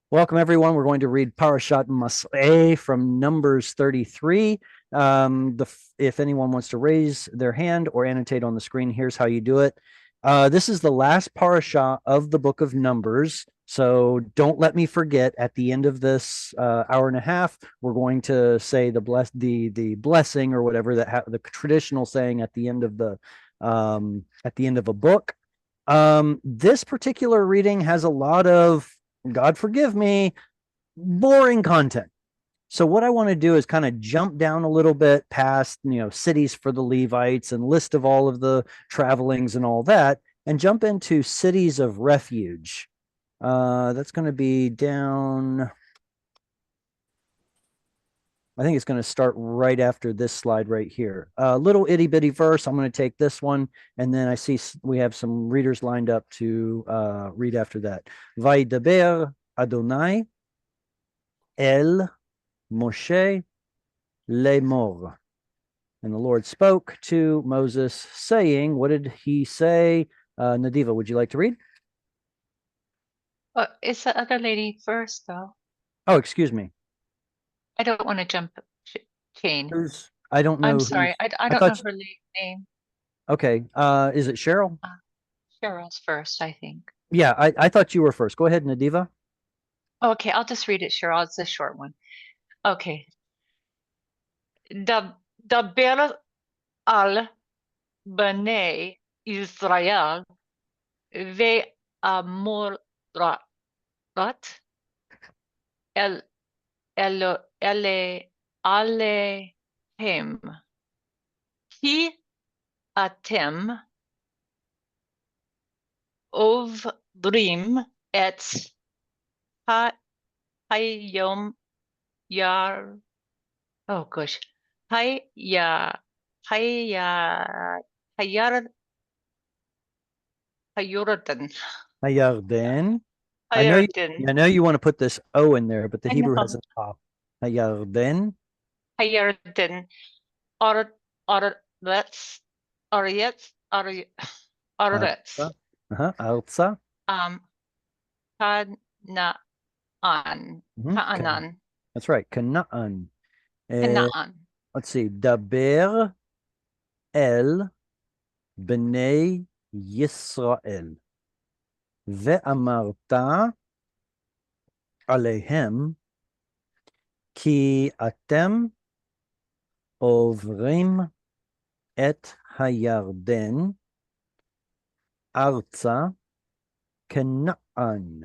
Welcome, everyone. We're going to read Parashat Mas'eh from Numbers 33. If anyone wants to raise their hand or annotate on the screen, here's how you do it. This is the last parasha of the book of Numbers. So don't let me forget at the end of this hour and a half, we're going to say the blessing or whatever the traditional saying at the end of a book. This particular reading has a lot of, God forgive me, boring content. So what I want to do is kind of jump down a little bit past, cities for the Levites and list of all of the travelings and all that, and jump into cities of refuge. That's going to be down. I think it's going to start right after this slide right here. A little itty bitty verse. I'm going to take this one, and then I see we have some readers lined up to read after that. Vaidaber Adonai El Moshe Lemor. And the Lord spoke to Moses, saying, what did he say? Nadiva, would you like to read? Is the other lady first, though? Oh, excuse me. I don't want to jump chain. I don't I'm know sorry. who's. I I don't know thought. her name. Okay. Is it Cheryl? Uh, Cheryl's first, I think. Yeah, I thought you were first. Go ahead, Nadiva. Okay, I'll just read it, Cheryl. It's a short one. Okay. דבר על בני ישראל ואמורת אל עליהם כי אתם עוברים את היום יר oh gosh היה היה הירד היורדן Hayarden. הירדן I know you want to put this O in there, but the I Hebrew has know a top. Hayarden. הירדן or let's or let's Arza. Arza. um Canaan Mhm. Canaan That's right. Canaan. Uh, Canaan let's see. Daber el bnei Yisrael. ואמרת עליהם כי אתם עוברים את הירדן ארצה כנען.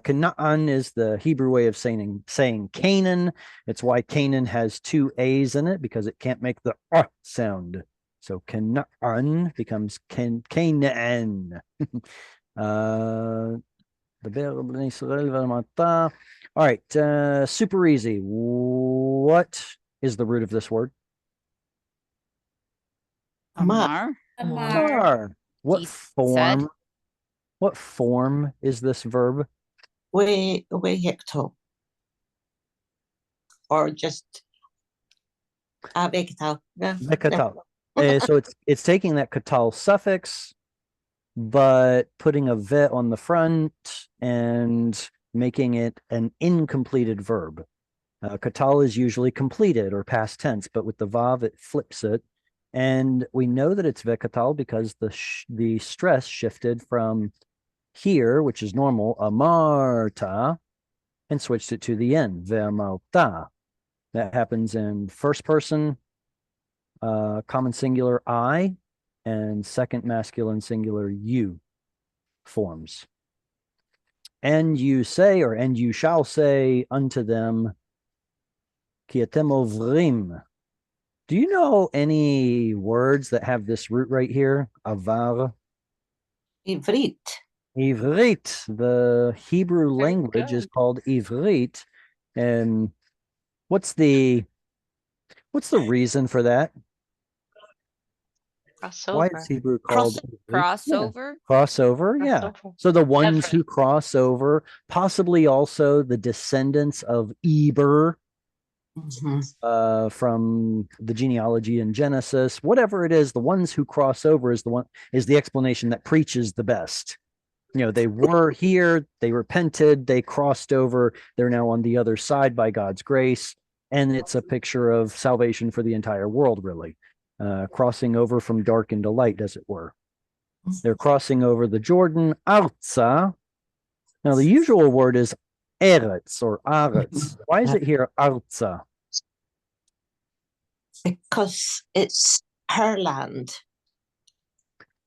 Canaan is the Hebrew way of saying Canaan. It's why Canaan has two A's in it, because it can't make the sound. So Canaan becomes Canaan. All right, super easy. What is the root of this word? Amar. Amar. What form? What form is this verb? Vehicle. Or just vehicle. The katal. So it's taking that katal suffix, but putting a ve on the front and making it an incompleted verb. Katal is usually completed or past tense, but with the vav, it flips it. And we know that it's vekatal because the stress shifted from here, which is normal, amarta, and switched it to the end, ve'amalta. That happens in first person, common singular I, and second masculine singular you forms. And you say, or and you shall say unto them, ki atem ovrim. Do you know any words that have this root right here? Avar. Ivrit. Ivrit. The Hebrew Very language is good. called Ivrit. And what's the reason for that? Why is Crossover. Hebrew called Crossover? Yeah. Crossover? Yeah. Crossover. So the ones Ever. who cross over, possibly also the descendants of Eber, from the genealogy in Genesis, whatever it is, the ones who cross over is the explanation that preaches the best. they were here, they repented, they crossed over, they're now on the other side by God's grace. And it's a picture of salvation for the entire world, really, crossing over from dark into light, as it were. They're crossing over the Jordan, Arza. Now, the usual word is Eretz or Aretz. Why is it here Arza? Because it's her land.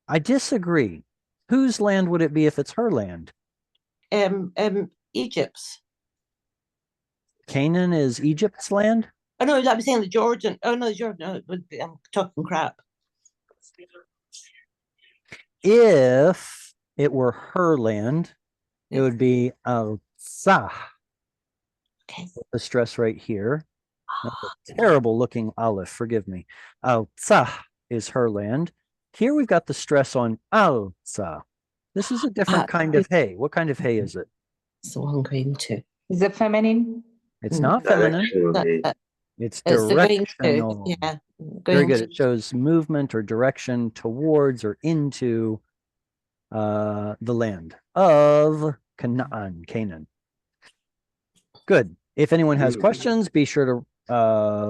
I disagree. Whose land would it be if it's her land? Egypt's. Canaan is Egypt's land? Oh no, I was saying the Jordan. Oh no, the Jordan. No, it would be, I'm talking crap. If it were her land, it would be Arza. Okay. The stress right here. That's a terrible looking aleph, forgive me. Arza is her land. Here we've got the stress on Arza. This is a different kind of hay. What kind of hay is it? It's the one going to. Is it feminine? It's not feminine. It's directional. Yeah. Very good. It shows movement or direction towards or into the land of Canaan. Good. If anyone has questions, be sure to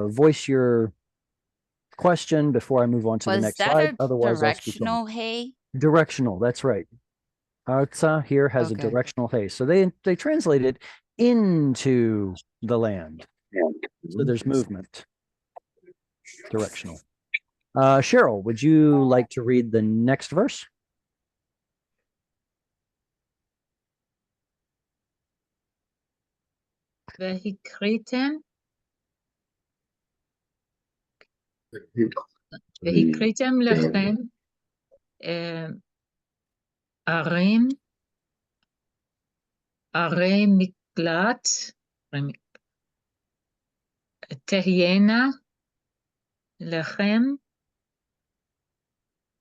voice your question before I move on to the next slide. Otherwise, directional hay? Directional, that's right. Arza here has a directional hay. So they translate it into the land. So there's movement. Directional. Cheryl, would you like to read the next verse? והקריתם לכם ערי מקלט תהיינה לכם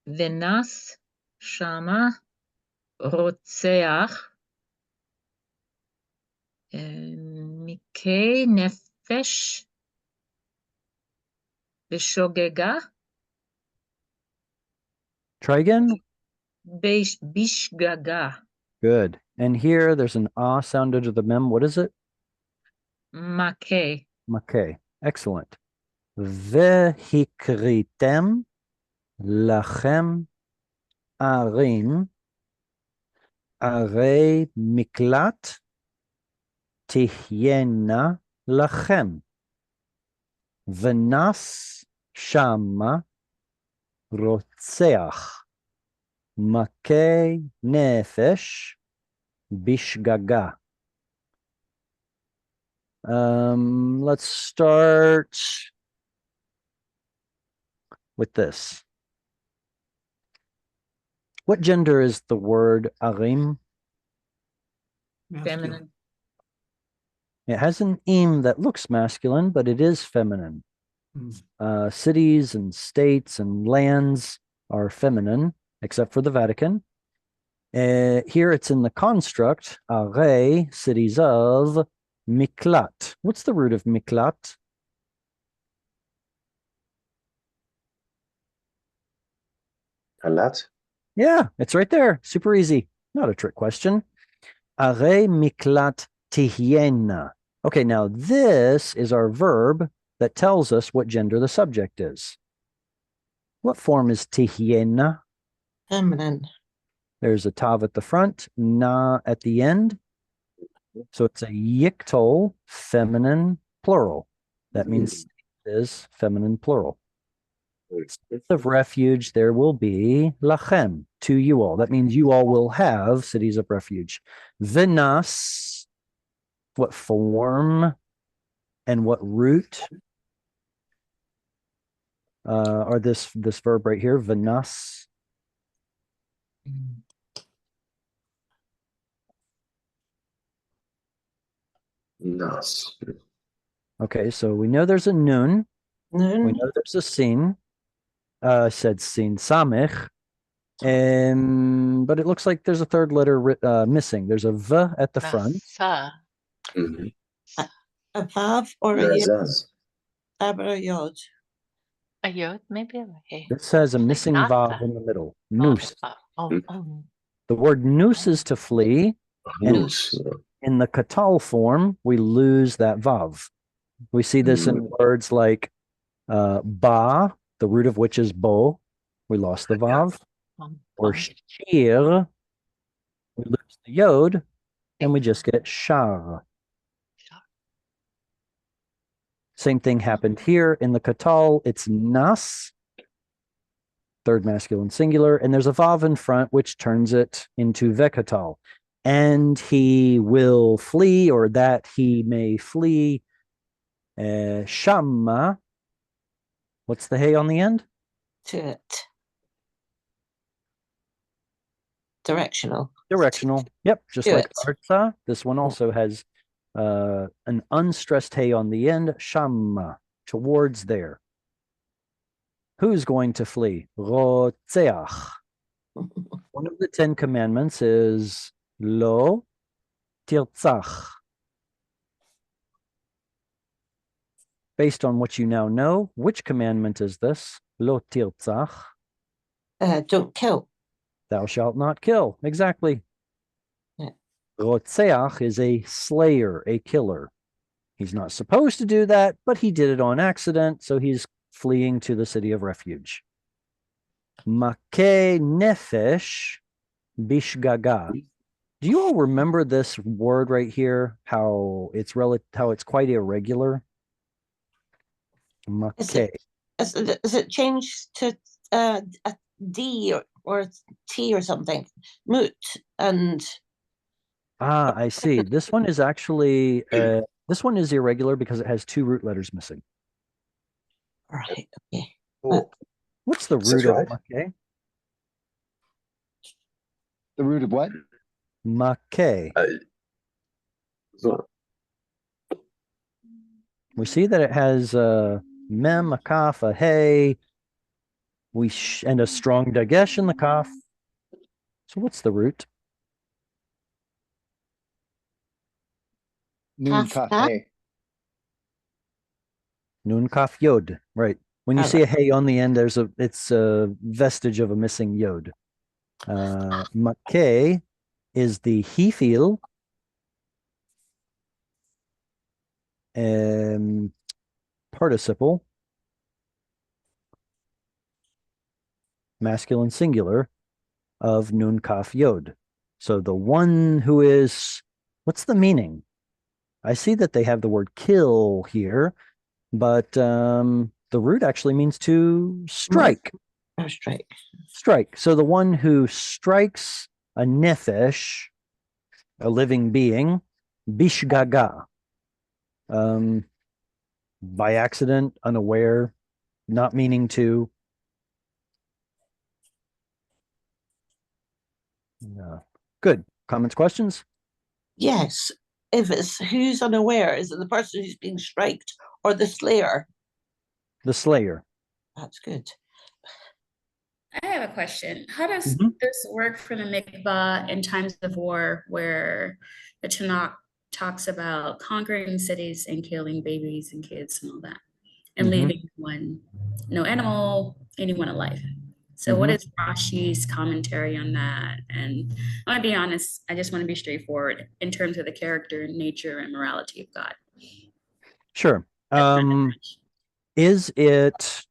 ונס שמה רוצח מקי נפש בשוגגה. Try again. בשגגה. Good. And here there's an ah sound under the mem. What is it? מכה. Okay. Excellent. והקריתם לכם ערים, ערי מקלט תהיינה לכם, ונס שמה רוצח, מכה נפש בשגגה. Let's start with this. What gender is the word arim? Feminine. It has an im that looks masculine, but it is feminine. Cities and states and lands are feminine, except for the Vatican. Here it's in the construct, are, cities of miklat. What's the root of miklat? Kalat? Yeah, it's right there. Super easy. Not a trick question. Are miklat tihyena. Okay, now this is our verb that tells us what gender the subject is. What form is tihyena? Feminine. There's a tav at the front, na at the end. So it's a yiktol, feminine plural. That means it is feminine plural. Cities of refuge, there will be lachem, to you all. That means you all will have cities of refuge. Vinas, what form and what root are this verb right here, vinas? Nas. Okay, so we know there's a nun. Nun. We know there's a sin. I said sin, samech. But it looks like there's a third letter missing. There's a v at the front. Nasa. A vav or a yod? A yod. A yod, maybe? Okay. This has a Like missing nasa. vav in the middle. Nus. Oh. The The word nous is to flee. And Nous. in the katal form, we lose that vav. We see this in words like ba, the root of which is bo. We lost the vav. Or shir, we lose the yod, and we just get shar. Same thing happened here in the katal. It's nas, third masculine singular, and there's a vav in front, which turns it into vekatal. And he will flee, or that he may flee. Shamma. What's the hay on the end? To it. Directional. Directional. Yep, just To like it. artha. This one also has an unstressed hay on the end. Shamma, towards there. Who's going to flee? Rotzeach. One of the 10 commandments is lo tirtzach. Based on what you now know, which commandment is this? Lo tirtzach. Don't kill. Thou shalt not kill. Exactly. Yeah. Rotzeach is a slayer, a killer. He's not supposed to do that, but he did it on accident, so he's fleeing to the city of refuge. Makeh nefesh bishgaga. Do you all remember this word right here? How it's quite irregular? Makeh. Is it changed to a D or T or something? Moot and I see. This one is actually this one is irregular because it has 2 root letters missing. right. Okay. Oh, What's the Is this root of right? makeh? The root of what? Makeh. so, We see that it has mem, a kaf, a hey, and a strong dagesh in the kaf. So what's the root? Nun Kaf, kaf hey. Nun kaf yod. Right. When you All see a hey on the end, it's a vestige of a missing yod. Makeh is the hefil. Participle, masculine singular, of nun kaf yod. So the one who is, what's the meaning? I see that they have the word kill here, but the root actually means to strike. right. Strike. Strike. So the one who strikes a nefesh, a living being, bishgaga, by accident, unaware, not meaning to. Good. Comments, questions? Yes. If it's who's unaware, is it the person who's being striked or the slayer? The slayer. That's good. I have a question. How does Mhm. this work for the mikvah in times of war where the Tanakh talks about conquering cities and killing babies and kids and all that, and Mhm. leaving no animal, anyone alive? So what Mhm. is Rashi's commentary on that? And I want to be honest, I just want to be straightforward in terms of the character, nature, and morality of God. Sure. Is it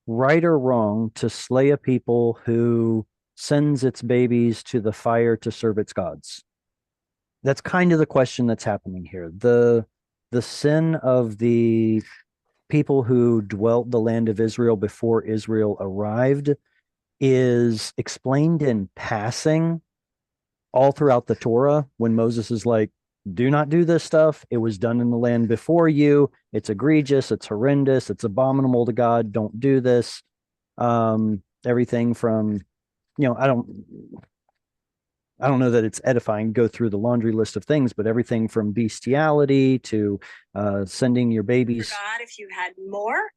right or wrong to slay a people who sends its babies to the fire to serve its gods? That's kind of the question that's happening here. The sin of the people who dwelt the land of Israel before Israel arrived is explained in passing all throughout the Torah when Moses is like, do not do this stuff. It was done in the land before you. It's egregious. It's horrendous. It's abominable to God. Don't do this. Everything from, I don't know that it's edifying, go through the laundry list of things, but everything from bestiality to sending your babies. God, if you had more,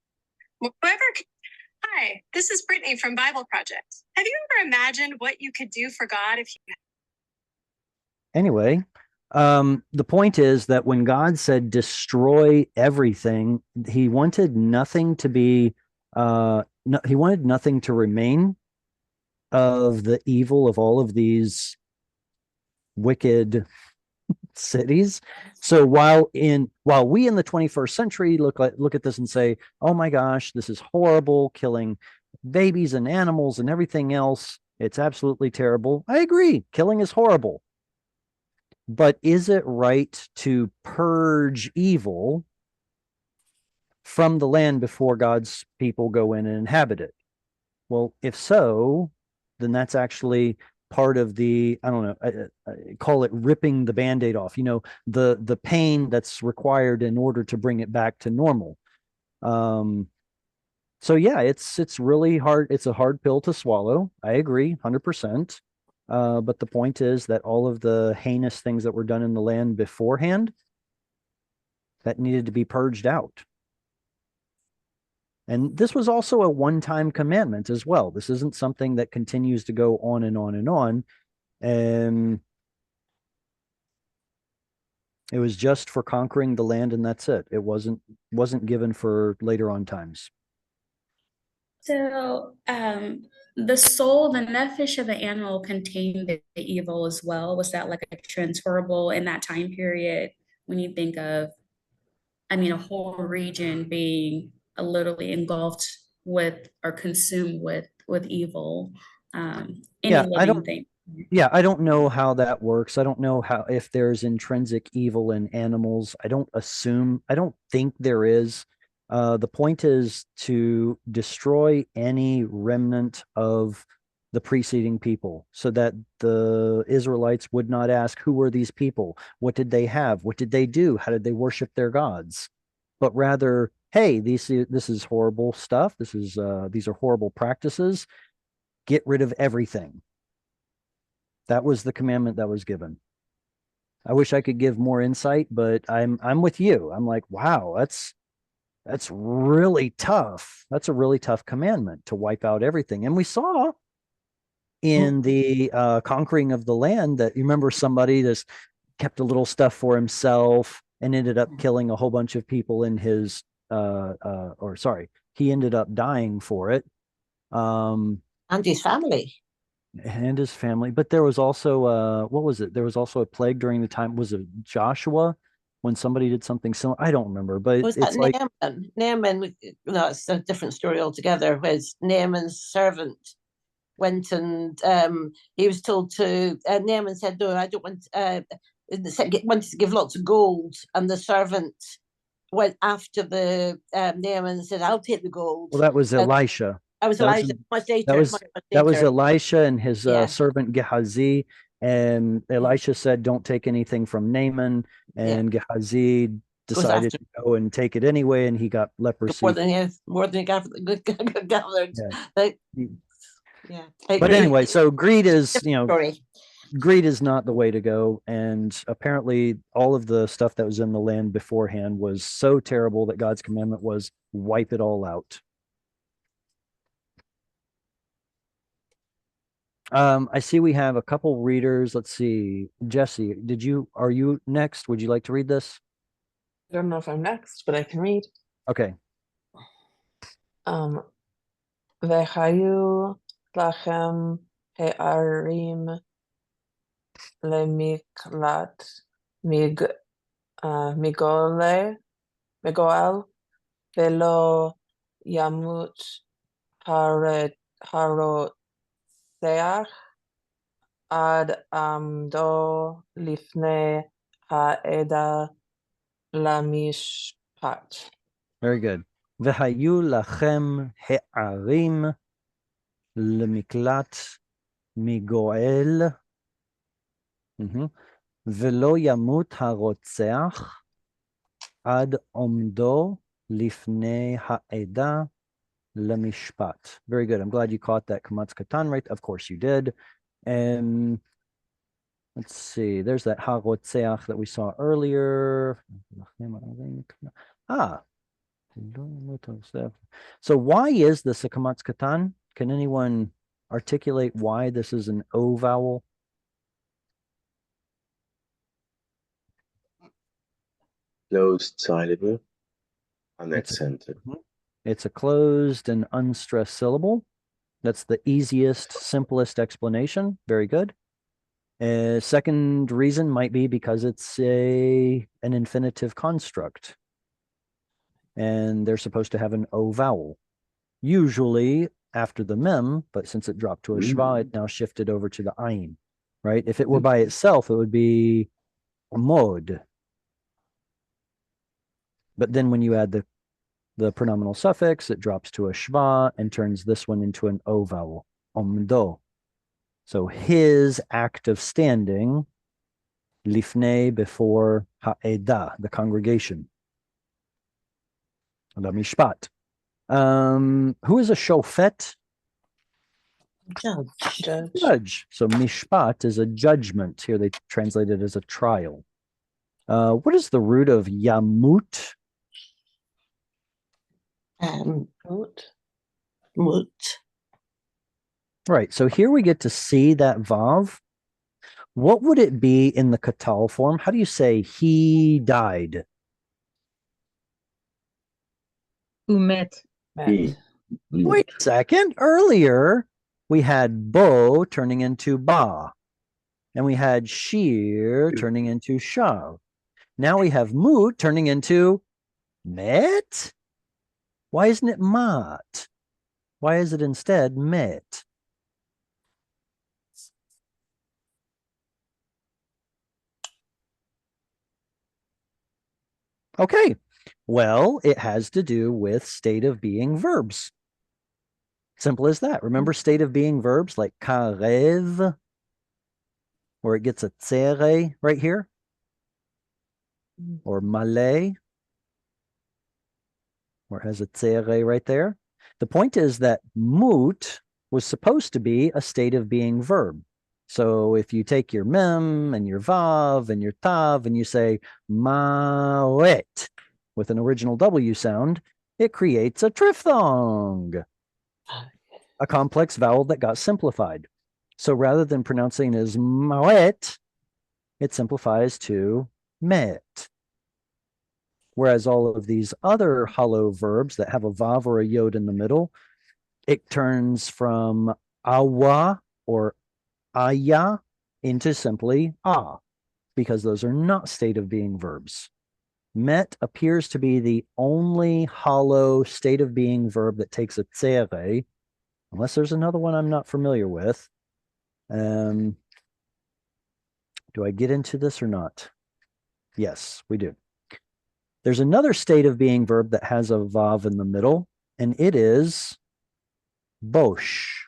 whoever. Hi, this is Brittany from Bible Project. Have you ever imagined what you could do for God if you? Anyway, the point is that when God said destroy everything, he wanted nothing to be, he wanted nothing to remain of the evil of all of these wicked cities. So while we in the 21st century look at this and say, oh my gosh, this is horrible, killing babies and animals and everything else, it's absolutely terrible. I agree, killing is horrible. But is it right to purge evil from the land before God's people go in and inhabit it? Well, if so, then that's actually part of the, I don't know, I call it ripping the Band-Aid off, the pain that's required in order to bring it back to normal. So yeah, it's really hard. It's a hard pill to swallow. I agree, 100%. But the point is that all of the heinous things that were done in the land beforehand, that needed to be purged out. And this was also a one-time commandment as well. This isn't something that continues to go on and on and on. It was just for conquering the land, and that's it. It wasn't given for later on times. So, the soul, the nefesh of the animal contained the evil as well. Was that like a transferable in that time period when you think of, I mean, a whole region being literally engulfed with or consumed with evil, any Yeah, living thing. Yeah, I don't know how that works. I don't know if there's intrinsic evil in animals. I don't think there is. The point is to destroy any remnant of the preceding people so that the Israelites would not ask, who were these people? What did they have? What did they do? How did they worship their gods? But rather, hey, this is horrible stuff. These are horrible practices. Get rid of everything. That was the commandment that was given. I wish I could give more insight, but I'm with you. I'm like, wow, that's really tough. That's a really tough commandment to wipe out everything. And we saw in the conquering of the land that, you remember, somebody just kept a little stuff for himself and ended up killing a whole bunch of people in his he ended up dying for it. And his family. And his family. But there was also what was it? There was also a plague during the time, was it Joshua, when somebody did something similar? I don't remember, but was it's that like Naaman? Naaman, no, it's a different story altogether. Whereas Naaman's servant went and he was told to. Naaman said, "No, I don't want." Wanted to give lots of gold, and the servant went after the Naaman and said, "I'll take the gold." well, that was Elisha. I was That was- Elijah. Much later. That was much that was later. Elisha and his Yeah. servant Gehazi. And Elisha said, "Don't take anything from Naaman." And Gehazi decided to go and take it anyway, and he got leprosy. More than he gathered. Yeah. But anyway, so greed is, Sorry. greed is not the way to go. And apparently all of the stuff that was in the land beforehand was so terrible that God's commandment was wipe it all out. I see we have a couple readers. Let's see. Jesse, are you next? Would you like to read this? I don't know if I'm next, but I can read. Okay. והיו לכם הערים למקלט מגואל, ולא ימות הרוצח עד עמדו לפני העדה למשפט. Very good. והיו לכם הערים למקלט מגואל, ולא ימות הרוצח עד עומדו לפני העדה למishpat. Very good. I'm glad you caught that Kamatz Katan right. Of course you did. And let's see. There's that harotzeach that we saw earlier. So why is this a Kamatz Katan? Can anyone articulate why this is an O vowel? Closed syllable, unaccented. It's a closed and unstressed syllable. That's the easiest, simplest explanation. Very good. Second reason might be because it's an infinitive construct. And they're supposed to have an O vowel. Usually after the mem, but since it dropped to a shva, it now shifted over to the ayin, right? If it were by itself, it would be mod. But then when you add the pronominal suffix, it drops to a shva and turns this one into an O vowel, omdo. So his act of standing, lifnei, before ha'edah, the congregation. La mishpat. Who is a shofet? Judge. So mishpat is a judgment. Here they translate it as a trial. What is the root of yamut? Mut. Right. So here we get to see that vav. What would it be in the katal form? How do you say he died? Umet. He. Wait a second. Earlier, we had bo turning into ba, and we had shir turning into shav. Now we have mut turning into met. Why isn't it mat? Why is it instead met? Okay, well, it has to do with state of being verbs. Simple as that. Remember state of being verbs like karev, where it gets a tsere right here, or malay, where it has a tsere right there. The point is that mut was supposed to be a state of being verb. So if you take your mem and your vav and your tav and you say mawet with an original W sound, it creates a triphthong, a complex vowel that got simplified. So rather than pronouncing it as mawet, it simplifies to met. Whereas all of these other hollow verbs that have a vav or a yod in the middle, it turns from awa or aya into simply ah, because those are not state of being verbs. Met appears to be the only hollow state of being verb that takes a tsere, unless there's another one I'm not familiar with. Do I get into this or not? Yes, we do. There's another state of being verb that has a vav in the middle, and it is bosh.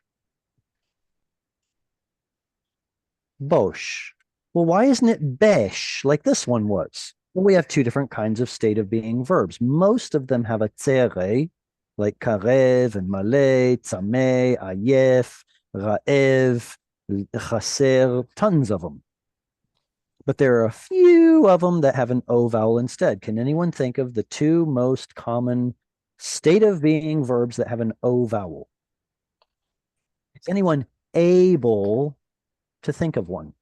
Bosh. Well, why isn't it besh like this one was? Well, we have two different kinds of state of being verbs. Most of them have a tsere, like karev and malay, tzameh, ayef, ra'ev, chaser, tons of them. But there are a few of them that have an O vowel instead. Can anyone think of the two most common state of being verbs that have an O vowel? Is anyone able to think of one?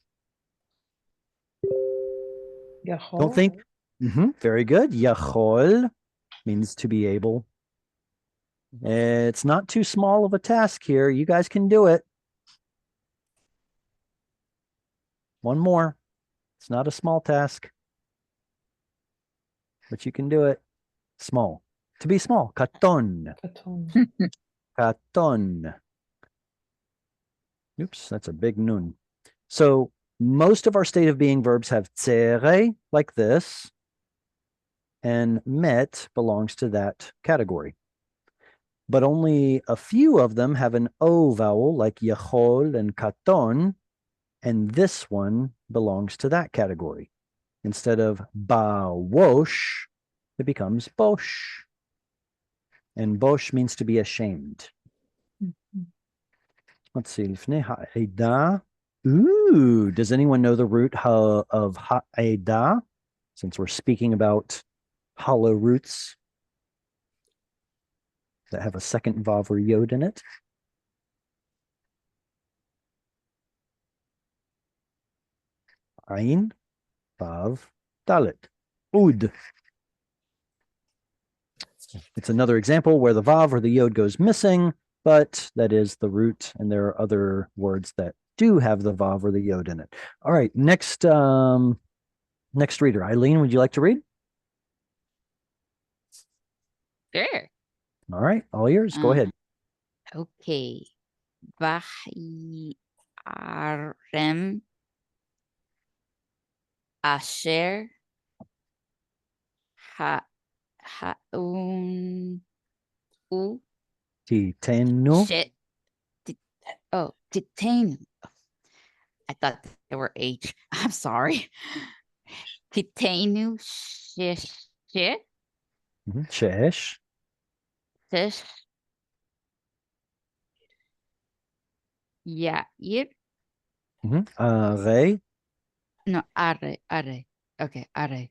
Don't think. Very good. Yachol means to be able. It's not too small of a task here. You guys can do it. One more. It's not a small task, but you can do it. Small. To be small. Katon. Katon. Oops, that's a big nun. So most of our state of being verbs have tsere, like this, and met belongs to that category. But only a few of them have an O vowel, like yachol and katon, and this one belongs to that category. Instead of bawosh, it becomes bosh. And bosh means to be ashamed. Let's see. Lifnei ha'edah. Ooh, does anyone know the root of ha'edah? Since we're speaking about hollow roots that have a second vav or yod in it. Ayin, vav, dalet. Ud. It's another example where the vav or the yod goes missing, but that is the root, and there are other words that do have the vav or the yod in it. All right, next reader. Eileen, would you like to read? Sure. All right, all yours. Go ahead. Okay. Arem Asher Haun U Titenu. Titanu. I thought they were H. I'm sorry. Titanu Shesh Shesh. Shesh Yair. Re. No, Are. Okay, Are.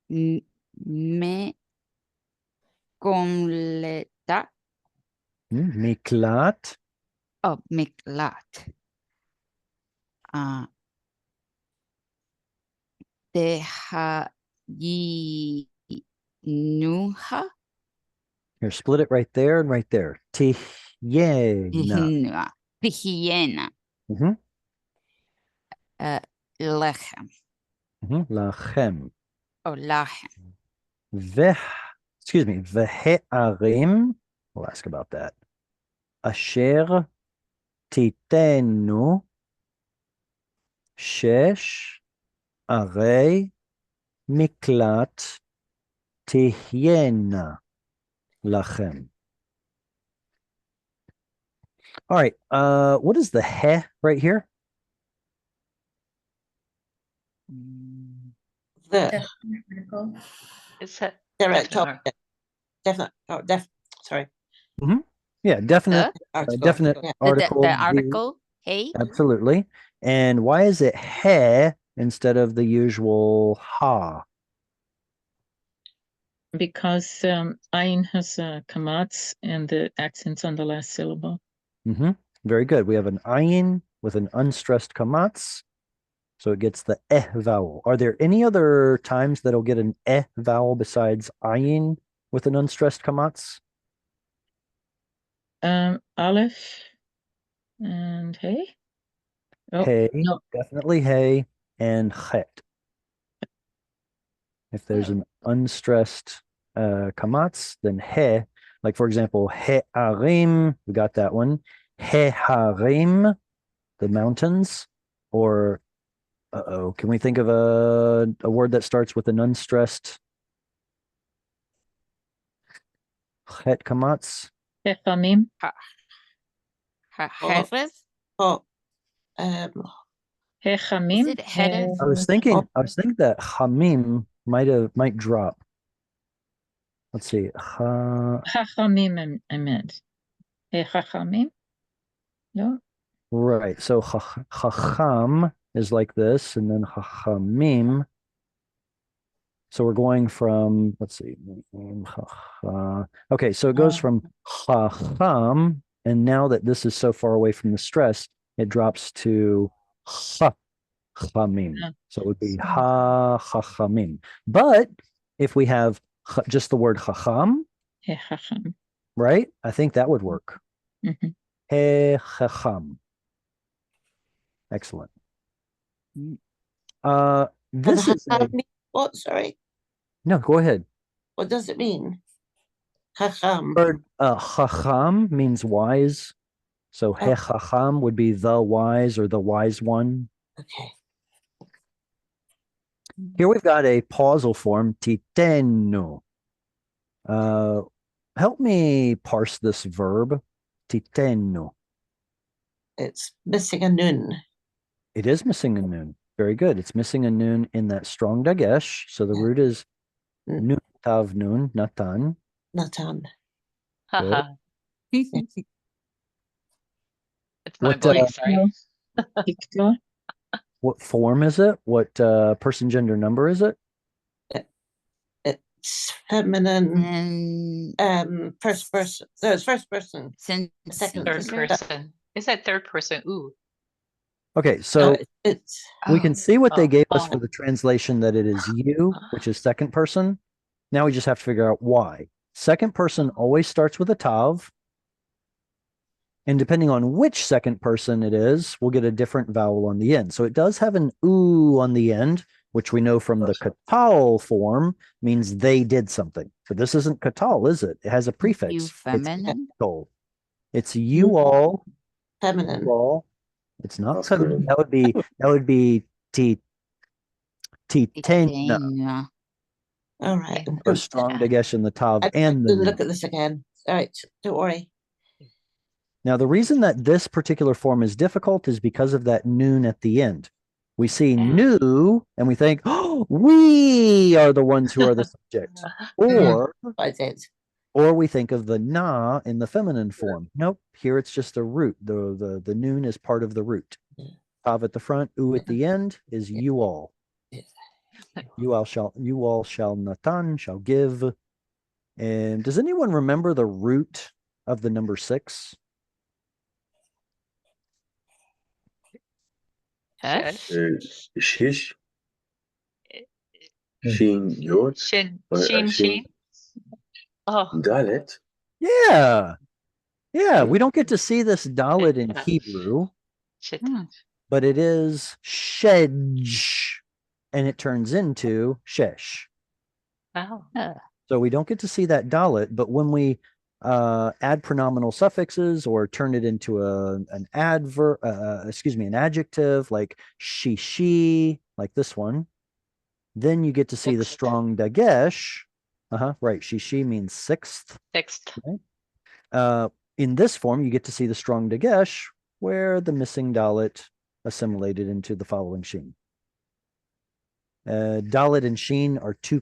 Me Completa. Miklat. Oh, Miklat. Tehayinuha. Here, split it right there and right there. Tihyena. Pihiena. Lechem. Lachem. Oh, lachem. Excuse me. Vehe'arim. We'll ask about that. Asher titenu shesh arei miklat tihyena lachem. All right. What is the he right here? The Article. It's a direct definite object. Sorry. Yeah, definite Article. definite Yeah. article. The article, hey? Absolutely. And why is it he instead of the usual ha? Because ayin has kamatz and the accent's on the last syllable. Very good. We have an ayin with an unstressed kamatz. So it gets the vowel. Are there any other times that'll get an vowel besides ayin with an unstressed kamatz? Aleph and hey. Oh, Hey, no. definitely hey, and chet. If there's an unstressed kamatz, then he, like for example, he arim, we got that one. He harim, the mountains, or can we think of a word that starts with an unstressed het kamatz? Hechamim. Herez? Oh, Hechamim. Is it Herez? I was thinking that hamim might drop. Let's see. Chachamim, I meant. Hechachamim? No. Right. So chacham is like this, and then chachamim. So we're going from, let's see. Okay, so it goes from chacham, and now that this is so far away from the stress, it drops to chachamim. So it would be chachamim. But if we have just the word chacham, Hechacham. right? I think that would work. Chacham. Excellent. This is what? Sorry. No, go ahead. What does it mean? Chacham. Word chacham means wise. So he chacham would be the wise or the wise one. Okay. Here we've got a pausal form, titenu. Help me parse this verb, titenu. It's missing a nun. It is missing a nun. Very good. It's missing a nun in that strong dagesh. So the root is nun, tav nun, natan. Natan. Haha. Good. It's my boy, sorry. What form is it? What person, gender, number is it? It's feminine. First person. No, it's first person. Second Third person. Is that third person? Ooh. Okay, so we can see what they gave us oh. for the translation that it is you, which is second person. Now we just have to figure out why. Second person always starts with a tav, And depending on which second person it is, we'll get a different vowel on the end. So it does have an oo on the end, which we know from the katal form means they did something. But this isn't katal, is it? It has a prefix. You feminine? It's you all. Feminine. You all. It's not Masculine. that would be ti ten. Titania. All right. A strong dagesh in the tav I and the didn't nun. look at this again. All right, don't worry. Now, the reason that this particular form is difficult is because of that noon at the end. We see new and we think, oh, we are the ones who are the subject. Or, I did. or we think of the na in the feminine form. Nope, here it's just a root. The noon is part of the root. Tav at the front, u at the end is you all. You all shall natan, shall give. And does anyone remember the root of the number 6? Esh? Shish. Shin Yod. Shin, Or, Sheen, Sheen. Oh, Dalet. Yeah. Yeah, we don't get to see this dalet in Yeah. Hebrew, shit. but it is shedj, and it turns into shesh. Oh. So we don't get to see that dalet, but when we add pronominal suffixes or turn it into an adverb, an adjective like she, like this one, then you get to see the strong dagesh. Right. She means sixth. Sixth. Right? In this form, you get to see the strong dagesh where the missing dalet assimilated into the following sheen. Dalet and sheen are too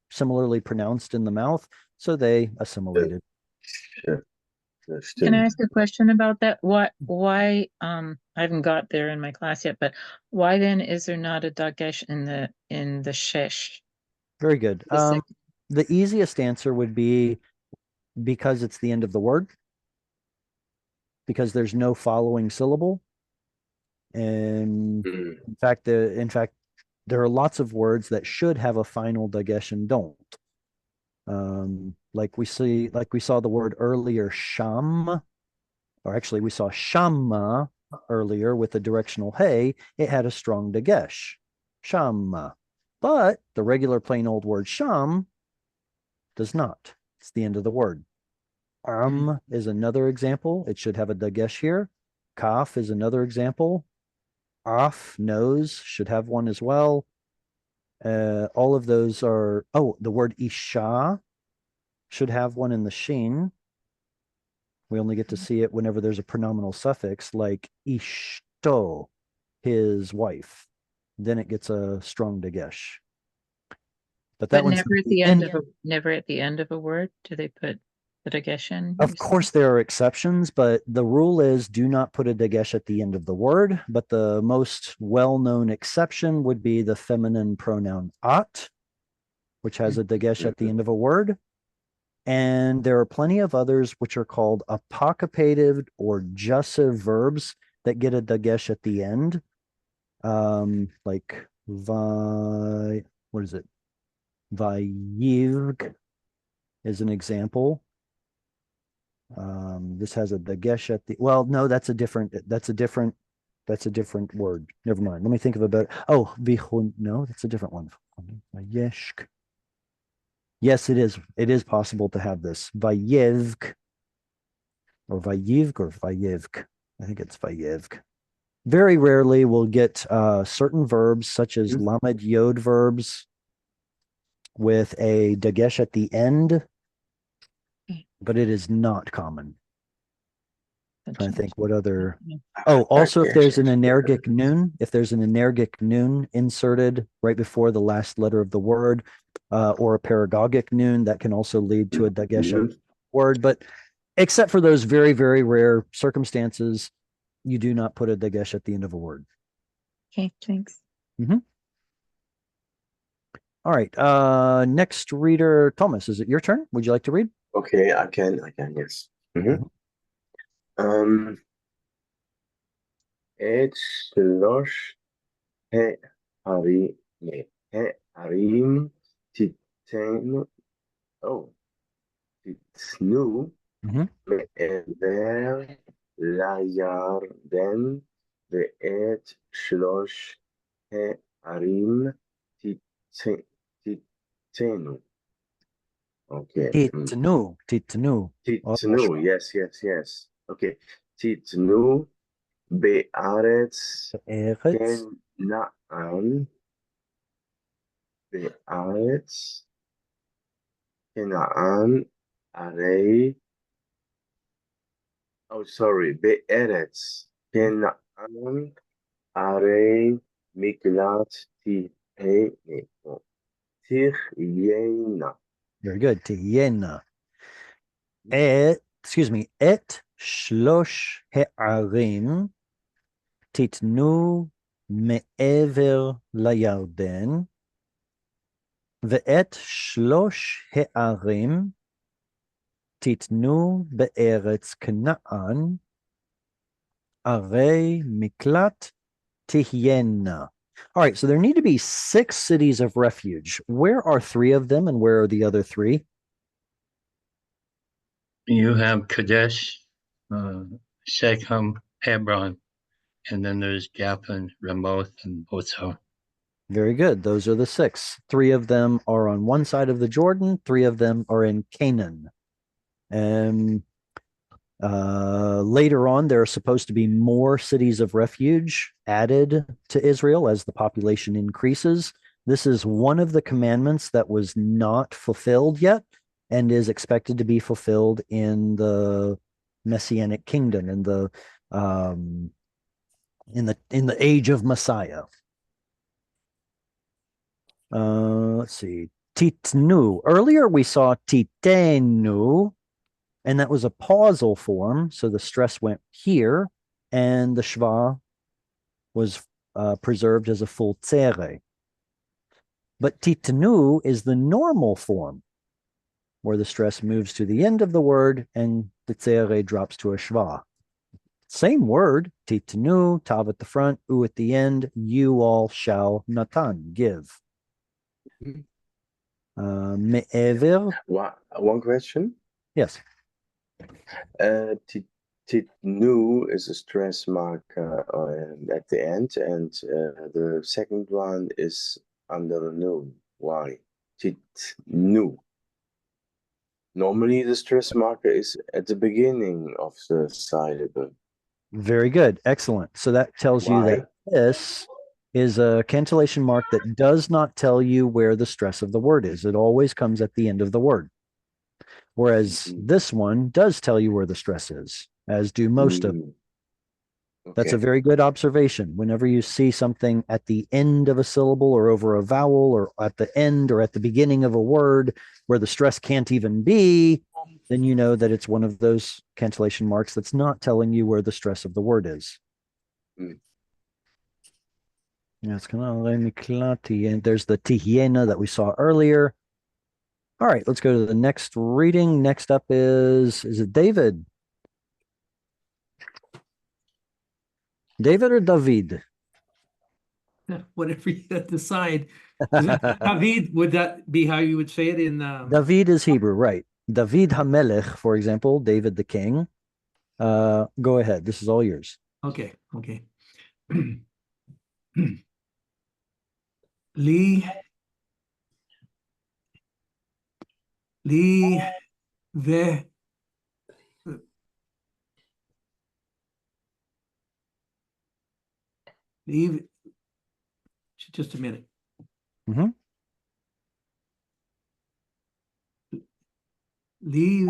similarly pronounced in the mouth, so they assimilated. Sure. Can I ask a question about that? Why I haven't got there in my class yet, but why then is there not a dagesh in the shesh? Very good. The easiest answer would be because it's the end of the word, because there's no following syllable. And in fact, there are lots of words that should have a final dagesh and don't. Like we saw the word earlier, sham, or actually we saw shamma earlier with the directional hey. It had a strong dagesh, shamma, but the regular plain old word sham does not. It's the end of the word. Is another example. It should have a dagesh here. Kaf is another example. Af, nose, should have one as well. All of those are, the word isha should have one in the sheen. We only get to see it whenever there's a pronominal suffix like ishto, his wife. Then it gets a strong dagesh. But that one's never at the end of a word do they put the dagesh in? Of course, there are exceptions, but the rule is do not put a dagesh at the end of the word. But the most well-known exception would be the feminine pronoun at, which has a dagesh at the end of a word. And there are plenty of others which are called apocryphated or jussive verbs that get a dagesh at the end. Like what is it? Vayivg is an example. This has a dagesh at the, well, no, that's a different word. Never mind. Let me think of a better. Vihun, no, that's a different one. Vayeshk. Yes, it is. It is possible to have this. Vayevk or Vayevk. I think it's Vayevk. Very rarely we'll get certain verbs such as lamed yod verbs with a dagesh at the end, but it is not common. I'm trying to think what other. Also, if there's an energic noon inserted right before the last letter of the word, or a paragogic noon, that can also lead to a dagesh word. But except for those very, very rare circumstances, you do not put a dagesh at the end of a word. Okay, thanks. All right. Next reader, Thomas, is it your turn? Would you like to read? Okay, I can, yes. את שלוש הערים תיתנו מעבר לירדן ואת שלוש הערים תיתנו. Okay. תיתנו. תיתנו, yes. Okay. תיתנו בארץ כנען, הרי, בארץ כנען, הרי מקלט תחיינה. Very good. תהיינה. את שלוש הערים תיתנו מעבר לירדן, ואת שלוש הערים תיתנו בארץ כנען, ערי מקלט תהיינה. All right, so there need to be 6 cities of refuge. Where are 3 of them, and where are the other 3? You have Kadesh, Shechem, Hebron, and then there's Gatham, Ramoth, and Bozrah. Very good. Those are the 6. 3 of them are on one side of the Jordan. 3 of them are in Canaan. And later on, there are supposed to be more cities of refuge added to Israel as the population increases. This is one of the commandments that was not fulfilled yet and is expected to be fulfilled in the Messianic kingdom, in the age of Messiah. Let's see. Titnu. Earlier we saw titenu, and that was a pausal form, so the stress went here, and the shva was preserved as a full tzere. But titnu is the normal form, where the stress moves to the end of the word, and the tzere drops to a shva. Same word, titnu, tav at the front, u at the end, you all shall natan, give. Me'ever. One question? Yes. Titnu is a stress mark at the end, and the second one is under a nu. Why? Titnu. Normally, the stress marker is at the beginning of the syllable. Very good. Excellent. So that tells you that this is a cantillation mark that does not tell you where the stress of the word is. It always comes at the end of the word. Whereas this one does tell you where the stress is, as do most of them. That's a very good observation. Whenever you see something at the end of a syllable or over a vowel or at the end or at the beginning of a word where the stress can't even be, then you know that it's one of those cantillation marks that's not telling you where the stress of the word is. Yes, and there's the tihiena that we saw earlier. All right, let's go to the next reading. Next up is it David? David or David? Whatever you decide. David, would that be how you would say it in? David is Hebrew, right? David HaMelech, for example, David the king. Go ahead. This is all yours. Okay. Li ve leave. Just a minute. Leave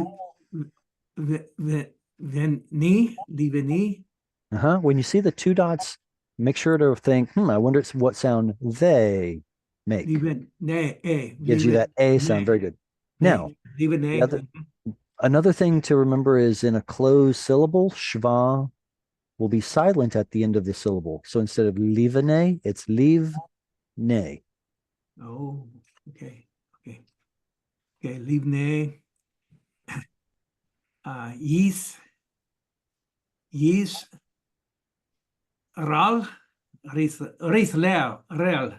ni. When you see the 2 dots, make sure to think, I wonder what sound they make. Gives you that A sound. Very good. Now, another thing to remember is in a closed syllable, shva will be silent at the end of the syllable. So instead of livene, it's livne. Oh, okay. Livne. Yis Ral, Rel.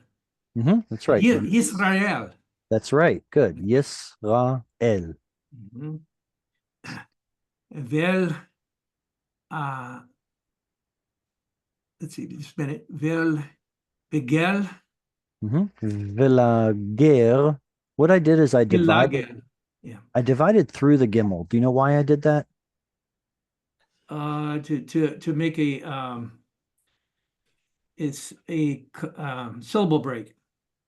That's right. Yisrael. That's right. Good. Yisrael. Vel, let's see, just a minute. Vel, Vigel, Villager. What I did is I divided. Vilagel. Yeah. I divided through the gimel. Do you know why I did that? To make it's a syllable break.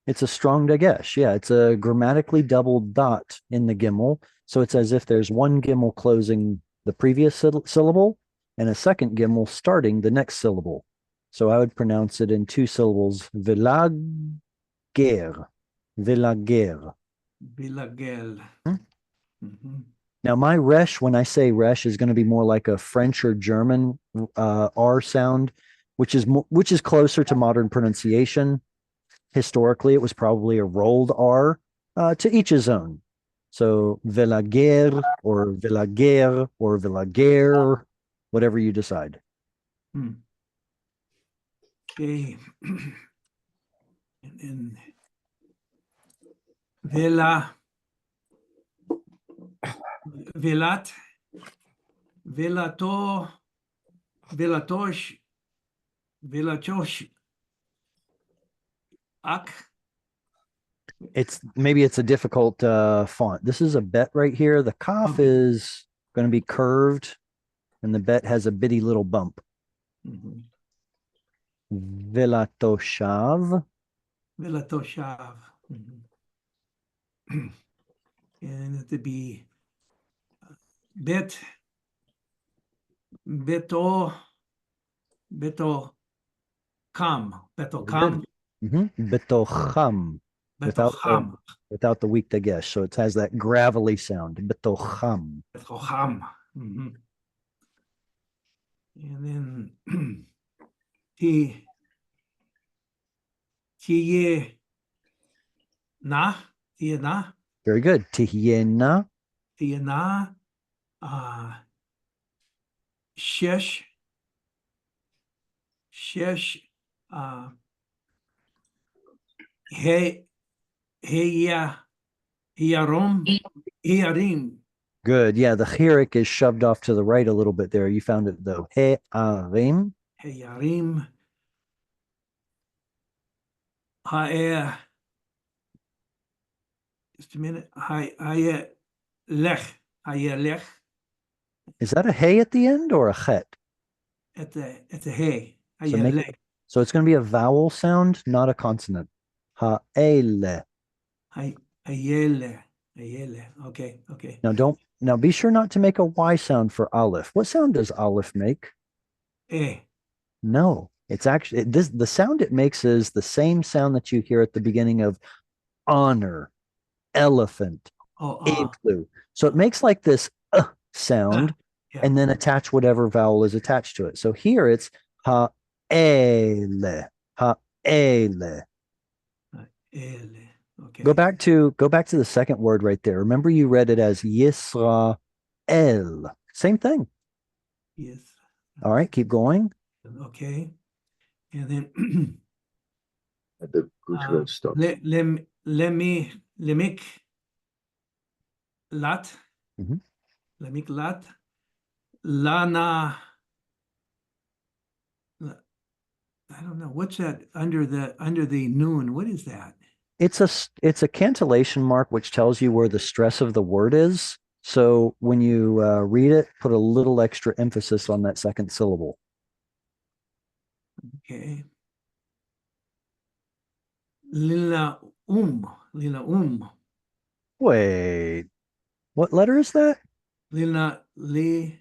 It's a strong dagesh. Yeah, it's a grammatically doubled dot in the gimel. So it's as if there's one gimel closing the previous syllable and a second gimel starting the next syllable. So I would pronounce it in two syllables, villager, villager. Vilagel. Now, my resh, when I say resh, is going to be more like a French or German R sound, which is closer to modern pronunciation. Historically, it was probably a rolled R, to each his own. So villager or villager or villager, whatever you decide. Okay. And then Vela, Velat, Velato, Velatosh, Velatosh, Ak. Maybe it's a difficult font. This is a bet right here. The kaf is going to be curved, and the bet has a bitty little bump. Velatoshav. Velatoshav. And it to be Beto Kam. Betocham. Without the weak dagesh. So it has that gravelly sound. Betocham. Betocham. And then Tiye Na. Very good. Tihyena. Tihyena. Shesh. Heyarim. Good. Yeah, the chirik is shoved off to the right a little bit there. You found it though. Heyarim. Heyarim. Ha'er. Just a minute. Ha'er lech. Is that a hey at the end or a chet? At the hey. So it's going to be a vowel sound, not a consonant. Ha'ele. Ayele. Okay. Now be sure not to make a Y sound for aleph. What sound does aleph make? No, it's actually the sound it makes is the same sound that you hear at the beginning of honor, elephant, igloo. So it makes like this sound, and then attach whatever vowel is attached to it. So here it's ha'ele. Okay. Go back to the second word right there. Remember you read it as Yisrael. Same thing. Yes. All right, keep going. Okay. And then the cultural stop. Lemik lat. Lemik lat. Lana. I don't know. What's that under the noon? What is that? It's a cantillation mark which tells you where the stress of the word is. So when you read it, put a little extra emphasis on that second syllable. Okay. Lila Wait, what letter is that? Lila li.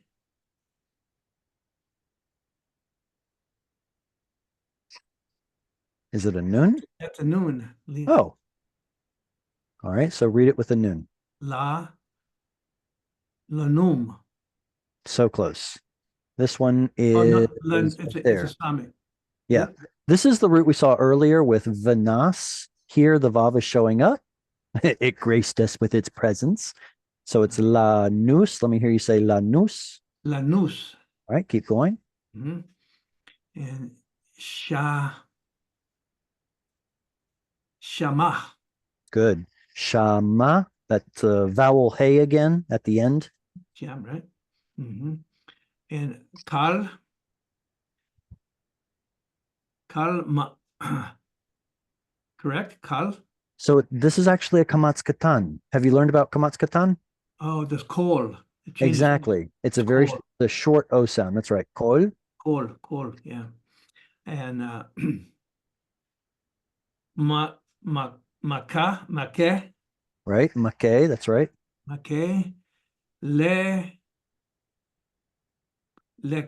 Is it a noon? That's a noon. Oh. All right, so read it with a noon. Lanum. So close. This one is it's a stomach. Yeah. This is the root we saw earlier with Vanas. Here the Vav is showing up. It graced us with its presence. So it's Lanus. Let me hear you say Lanus. Lanus. All right, keep going. And Shama. Good. Shama. That's vowel hey again at the end. Sham, right? Mhm. And Karl Ma correct? Karl? So this is actually a kamatz katan. Have you learned about kamatz katan? Oh, the kol. It changes Exactly. It's a very kol. the short O sound. That's right. Kol. Kol, yeah. And ma make, Right. Makeh. That's right. le le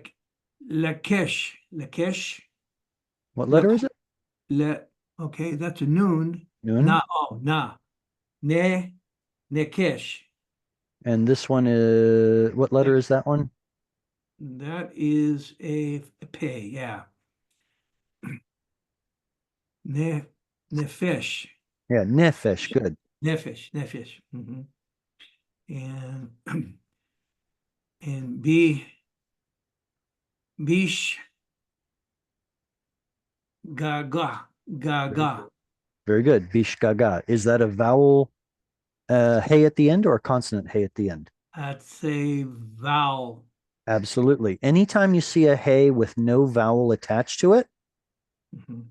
lekesh, What le letter is it? le. Okay, that's a noon. Nun. Ne nekesh. And this one is what letter is that one? That is a pay, yeah. Nefesh. Yeah, nefesh. Good. Nefesh. And and bish gaga. Very good. Bishgaga. Is that a vowel hey at the end or a consonant hey at the end? That's a vowel. Absolutely. Anytime you see a hey with no vowel attached to it, Mhm.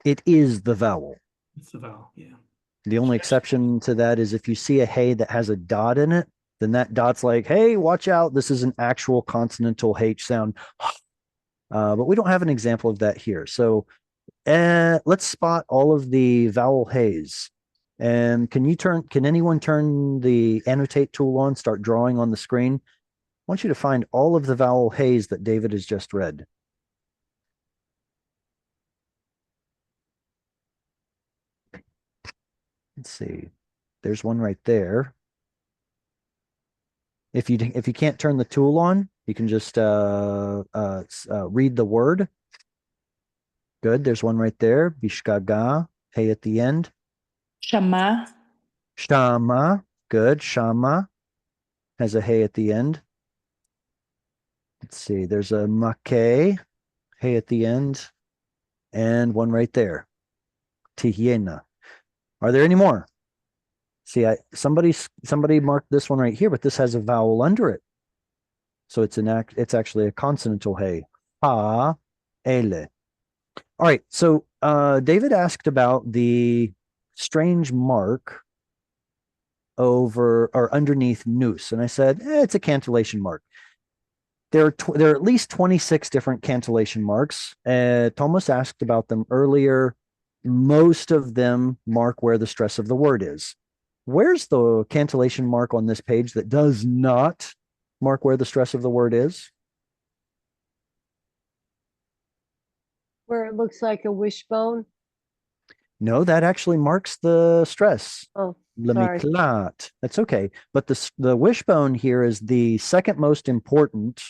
it is the vowel. It's a vowel, yeah. The only exception to that is if you see a hey that has a dot in it, then that dot's like, hey, watch out. This is an actual consonantal H sound. But we don't have an example of that here. So let's spot all of the vowel heys. And can anyone turn the annotate tool on, start drawing on the screen? I want you to find all of the vowel heys that David has just read. Let's see. There's one right there. If you can't turn the tool on, you can just read the word. Good. There's one right there. Bishgaga. Hey at the end. Shama, Shama. Good. Shama has a hey at the end. Let's see. There's a make. Hey at the end. And one right there. Tihiena. Are there any more? See, somebody marked this one right here, but this has a vowel under it. So it's actually a consonantal hey. Ha, ele. All right. So David asked about the strange mark over or underneath nous, and I said it's a cantillation mark. There are at least 26 different cantillation marks. Thomas asked about them earlier. Most of them mark where the stress of the word is. Where's the cantillation mark on this page that does not mark where the stress of the word is? Where it looks like a wishbone. No, that actually marks the stress. Oh, Le sorry. miklat. That's okay. But the wishbone here is the second most important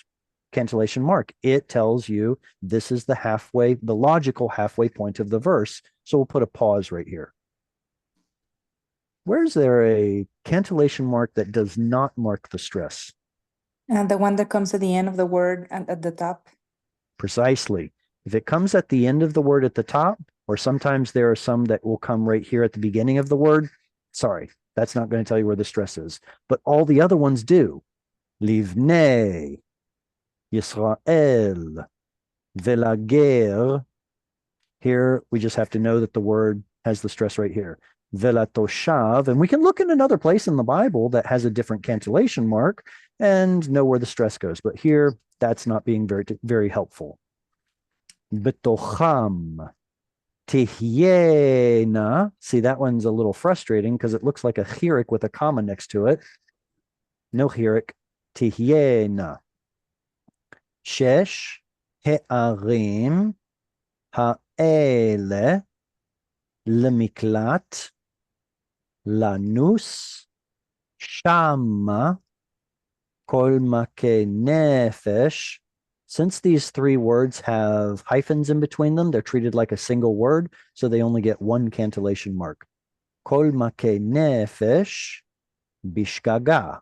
cantillation mark. It tells you this is the logical halfway point of the verse. So we'll put a pause right here. Where's there a cantillation mark that does not mark the stress? And the one that comes at the end of the word and at the top. Precisely. If it comes at the end of the word at the top, or sometimes there are some that will come right here at the beginning of the word, sorry, that's not going to tell you where the stress is. But all the other ones do. Livnei, Yisrael, Velager. Here, we just have to know that the word has the stress right here. Velatoshav, and we can look in another place in the Bible that has a different cantillation mark and know where the stress goes. But here, that's not being very, very helpful. Betocham, Tihyena. See, that one's a little frustrating because it looks like a chirik with a comma next to it. No chirik. Tihyena. Shesh He'arim Ha'ele Lemiklat Lanus Shama Kol Make Nefesh. Since these three words have hyphens in between them, they're treated like a single word, so they only get one cantillation mark. Kol Make Nefesh Bishgaga.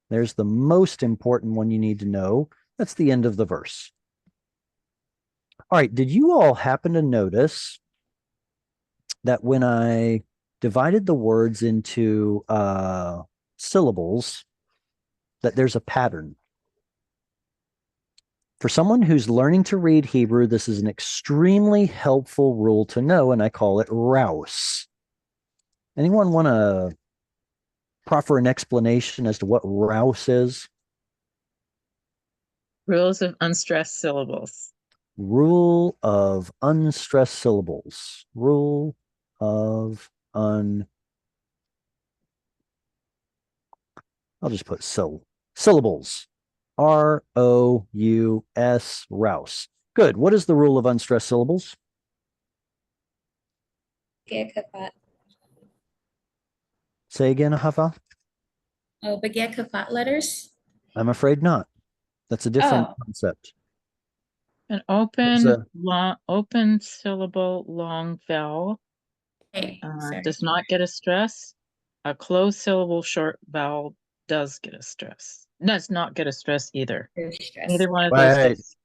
There's the most important one you need to know. That's the end of the verse. All right, did you all happen to notice that when I divided the words into syllables, that there's a pattern? For someone who's learning to read Hebrew, this is an extremely helpful rule to know, and I call it rouse. Anyone want to proffer an explanation as to what rouse is? Rules of unstressed syllables. Rule of unstressed syllables. Rule of I'll just put syllables. R-O-U-S, rouse. Good. What is the rule of unstressed syllables? Say again, Hafa. Oh, Begeh Kafat letters? I'm afraid not. That's a different Oh. concept. An There's open syllable long vowel Hey, sorry. does not get a stress. A closed syllable short vowel does get a stress. Does not get a stress either. Neither one of those Right. gets.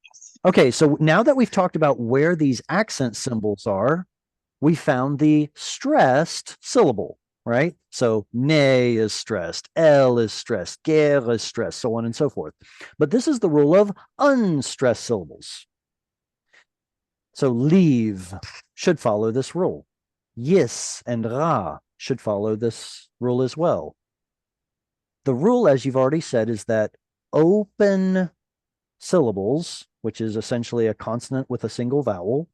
Okay, so now that we've talked about where these accent symbols are, we found the stressed syllable, right? So ne is stressed, L is stressed, ger is stressed, so on and so forth. But this is the rule of unstressed syllables. So leave should follow this rule. Yis and ra should follow this rule as well. The rule, as you've already said, is that open syllables, which is essentially a consonant with a single vowel,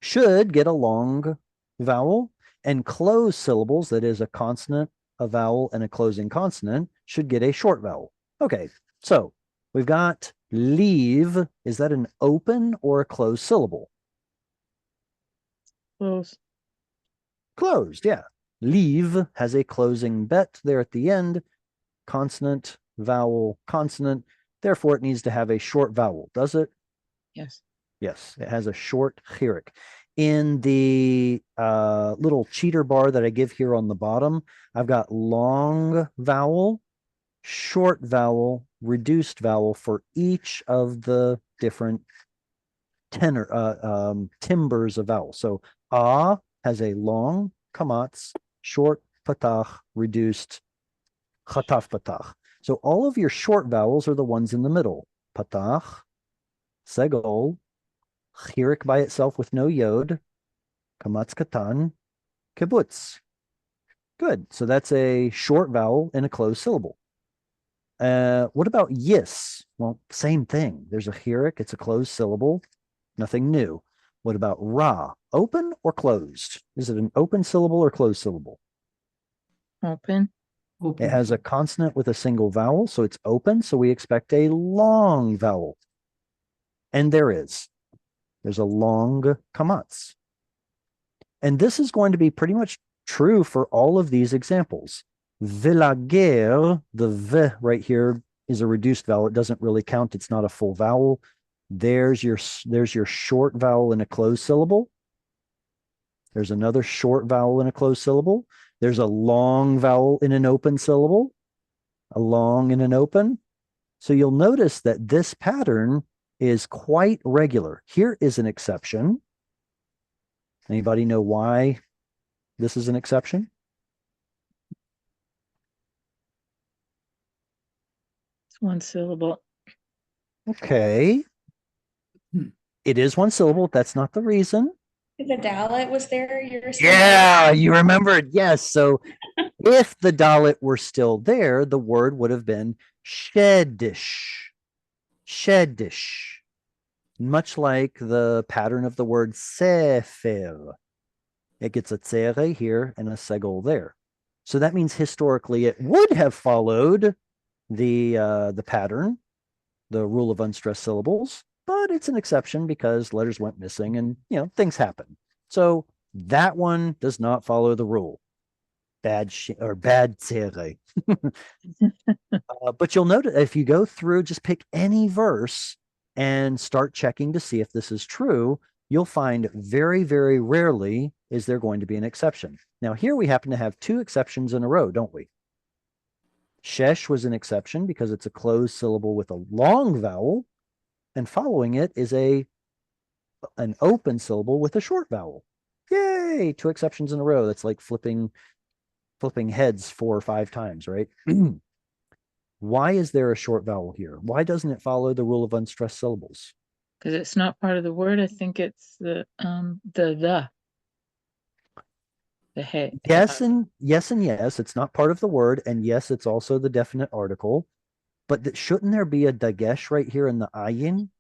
should get a long vowel, and closed syllables, that is a consonant, a vowel, and a closing consonant, should get a short vowel. Okay, so we've got leave. Is that an open or a closed syllable? Closed. Closed, yeah. Leave has a closing bet there at the end. Consonant, vowel, consonant. Therefore, it needs to have a short vowel, does it? Yes. Yes, it has a short chirik. In the little cheater bar that I give here on the bottom, I've got long vowel, short vowel, reduced vowel for each of the different timbers of vowel. So has a long kamatz, short patach, reduced chataf patach. So all of your short vowels are the ones in the middle. Patach, segol, chirik by itself with no yod, kamatz katan, kibbutz. Good. So that's a short vowel in a closed syllable. What about yis? Well, same thing. There's a chirik. It's a closed syllable. Nothing new. What about ra? Open or closed? Is it an open syllable or closed syllable? Open. It has a consonant with a single vowel, so it's open. So we expect a long vowel. And there is. There's a long kamatz. And this is going to be pretty much true for all of these examples. Vilager, the v right here is a reduced vowel. It doesn't really count. It's not a full vowel. There's your short vowel in a closed syllable. There's another short vowel in a closed syllable. There's a long vowel in an open syllable, a long in an open. So you'll notice that this pattern is quite regular. Here is an exception. Anybody know why this is an exception? It's one syllable. Okay. It is one syllable. That's not the reason. The Dalit was there. Yeah, you remembered. Yes. So if the Dalit were still there, the word would have been shedish. Shedish. Much like the pattern of the word sefer. It gets a tzere here and a segol there. So that means historically it would have followed the pattern, the rule of unstressed syllables, but it's an exception because letters went missing and things happen. So that one does not follow the rule. Bad tzere. But you'll notice if you go through, just pick any verse and start checking to see if this is true, you'll find very, very rarely is there going to be an exception. Now, here we happen to have two exceptions in a row, don't we? Shesh was an exception because it's a closed syllable with a long vowel, and following it is an open syllable with a short vowel. Yay! Two exceptions in a row. That's like flipping heads 4 or 5 times, right? Why is there a short vowel here? Why doesn't it follow the rule of unstressed syllables? Because it's not part of the word. I think it's the hey. Yes and yes and yes. It's not part of the word, and yes, it's also the definite article. But shouldn't there be a dagesh right here in the ayin?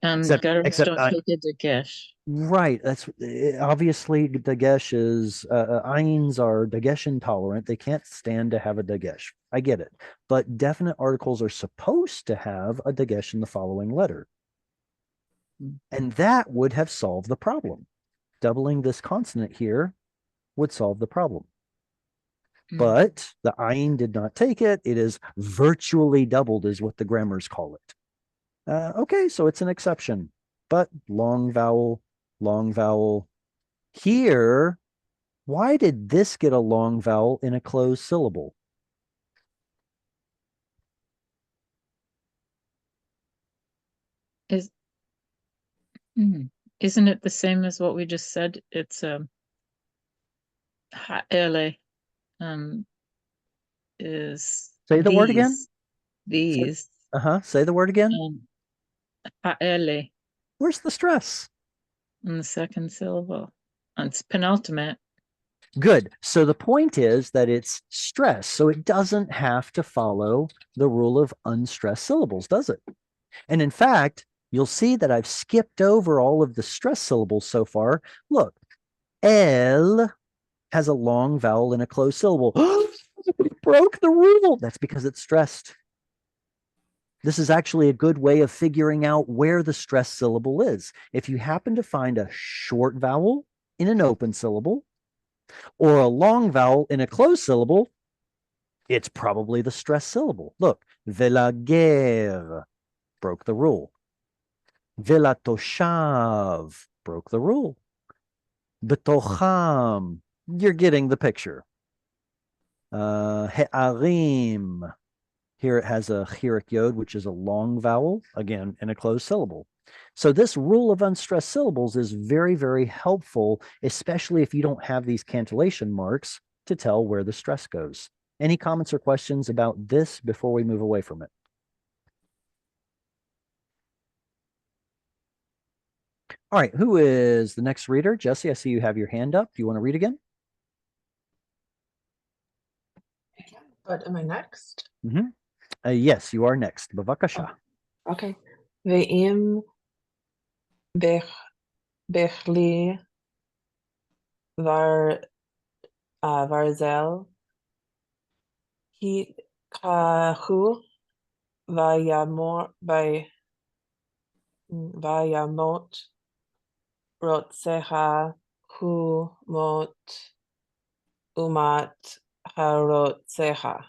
Gutters don't take a dagesh. Right. That's obviously dagesh is ayins are dagesh intolerant. They can't stand to have a dagesh. I get it. But definite articles are supposed to have a dagesh in the following letter. And that would have solved the problem. Doubling this consonant here would solve the problem. But the ayin did not take it. It is virtually doubled, is what the grammars call it. Okay, so it's an exception. But long vowel. Here, why did this get a long vowel in a closed syllable? Isn't it the same as what we just said? It's ha'ele is Say the word again. These. Say the word again. Ha'ele. Where's the stress? On the second syllable. It's penultimate. Good. So the point is that it's stress. So it doesn't have to follow the rule of unstressed syllables, does it? And in fact, you'll see that I've skipped over all of the stress syllables so far. Look, el has a long vowel in a closed syllable. We broke the rule. That's because it's stressed. This is actually a good way of figuring out where the stressed syllable is. If you happen to find a short vowel in an open syllable or a long vowel in a closed syllable, it's probably the stressed syllable. Look, velager broke the rule. Velatoshav broke the rule. Betocham, you're getting the picture. He'arim, here it has a chirik yod, which is a long vowel, again, in a closed syllable. So this rule of unstressed syllables is very, very helpful, especially if you don't have these cantillation marks to tell where the stress goes. Any comments or questions about this before we move away from it? All right, who is the next reader? Jesse, I see you have your hand up. Do you want to read again? But am I next? Yes, you are next. Bavakasha. Okay. Ve'im bechli varzel hikahu vayamot rotseha humot umat harotseha.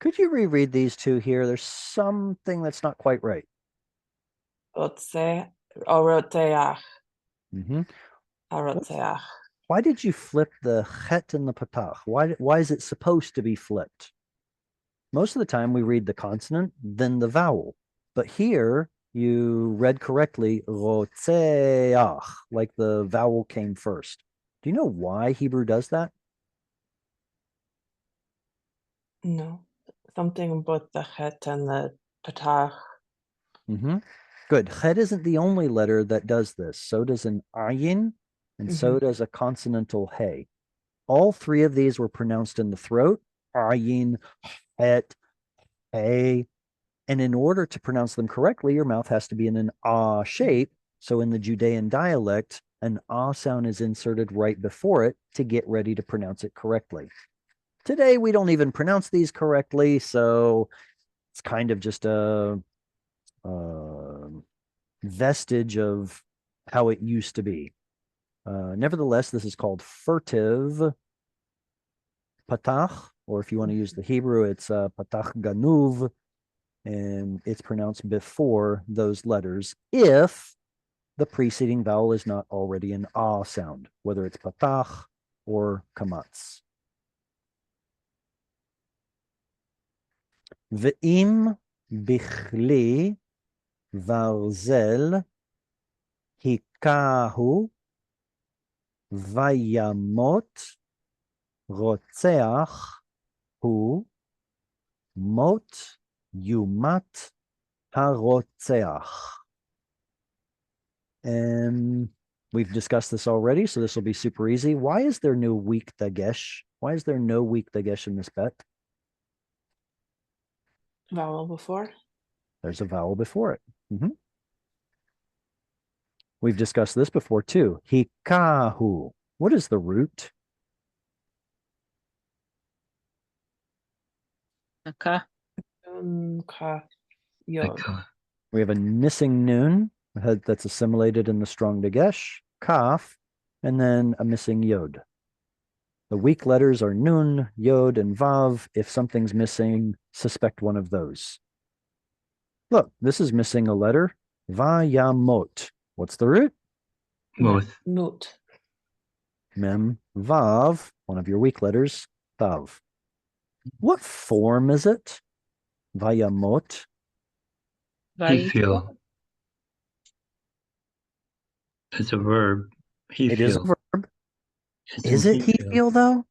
Could you reread these two here? There's something that's not quite right. Roteach. Why did you flip the chet and the patach? Why is it supposed to be flipped? Most of the time we read the consonant, then the vowel. But here you read correctly, rotseach, like the vowel came first. Do you know why Hebrew does that? No. Something about the chet and the patach. Good. Chet isn't the only letter that does this. So does an ayin, and so does a consonantal hey. All three of these were pronounced in the throat. Ayin, het, hey. And in order to pronounce them correctly, your mouth has to be in an ah shape. So in the Judean dialect, an ah sound is inserted right before it to get ready to pronounce it correctly. Today, we don't even pronounce these correctly, so it's kind of just a vestige of how it used to be. Nevertheless, this is called furtive patach, or if you want to use the Hebrew, it's patach ganuv, and it's pronounced before those letters if the preceding vowel is not already an ah sound, whether it's patach or kamatz. Ve'im bichli varzel hikahu vayamot רוצח הוא מות יומת הרוצח. And we've discussed this already, so this will be super easy. Why is there no weak dagesh? Why is there no weak dagesh in this bet? Vowel before. There's a vowel before it. Mhm. We've discussed this before too. Hikahu. What is the root? Ka. Ka. Yod. We have a missing noon that's assimilated in the strong dagesh, kaf, and then a missing yod. The weak letters are nun, yod, and vav. If something's missing, suspect one of those. Look, this is missing a letter. Vayamot. What's the root? Mot. Mut. Mem, vav, one of your weak letters, tav. What form is it? Vayamot. He feel. It's a verb. He It feel. is a verb. It's Is in it he feel though?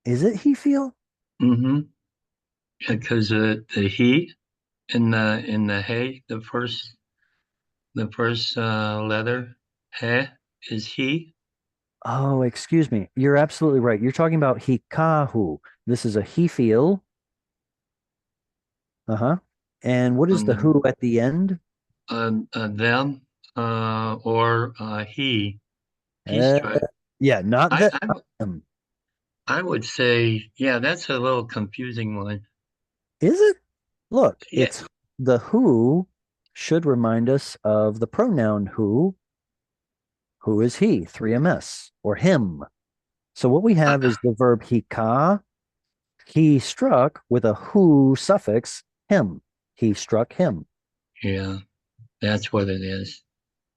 Is it he feel? Mm-hmm. Because the he in the hey, the first letter he is he. Oh, excuse me. You're absolutely right. You're talking about hikahu. This is a he feel. Uh-huh. And what is the who at the end? Them or he. Yeah, not that. I would say, yeah, that's a little confusing one. Is it? Look, Yeah. it's the who should remind us of the pronoun who. Who is he? 3ms or him. So what we have is the verb hika. He struck with a who suffix him. He struck him. Yeah, that's what it is.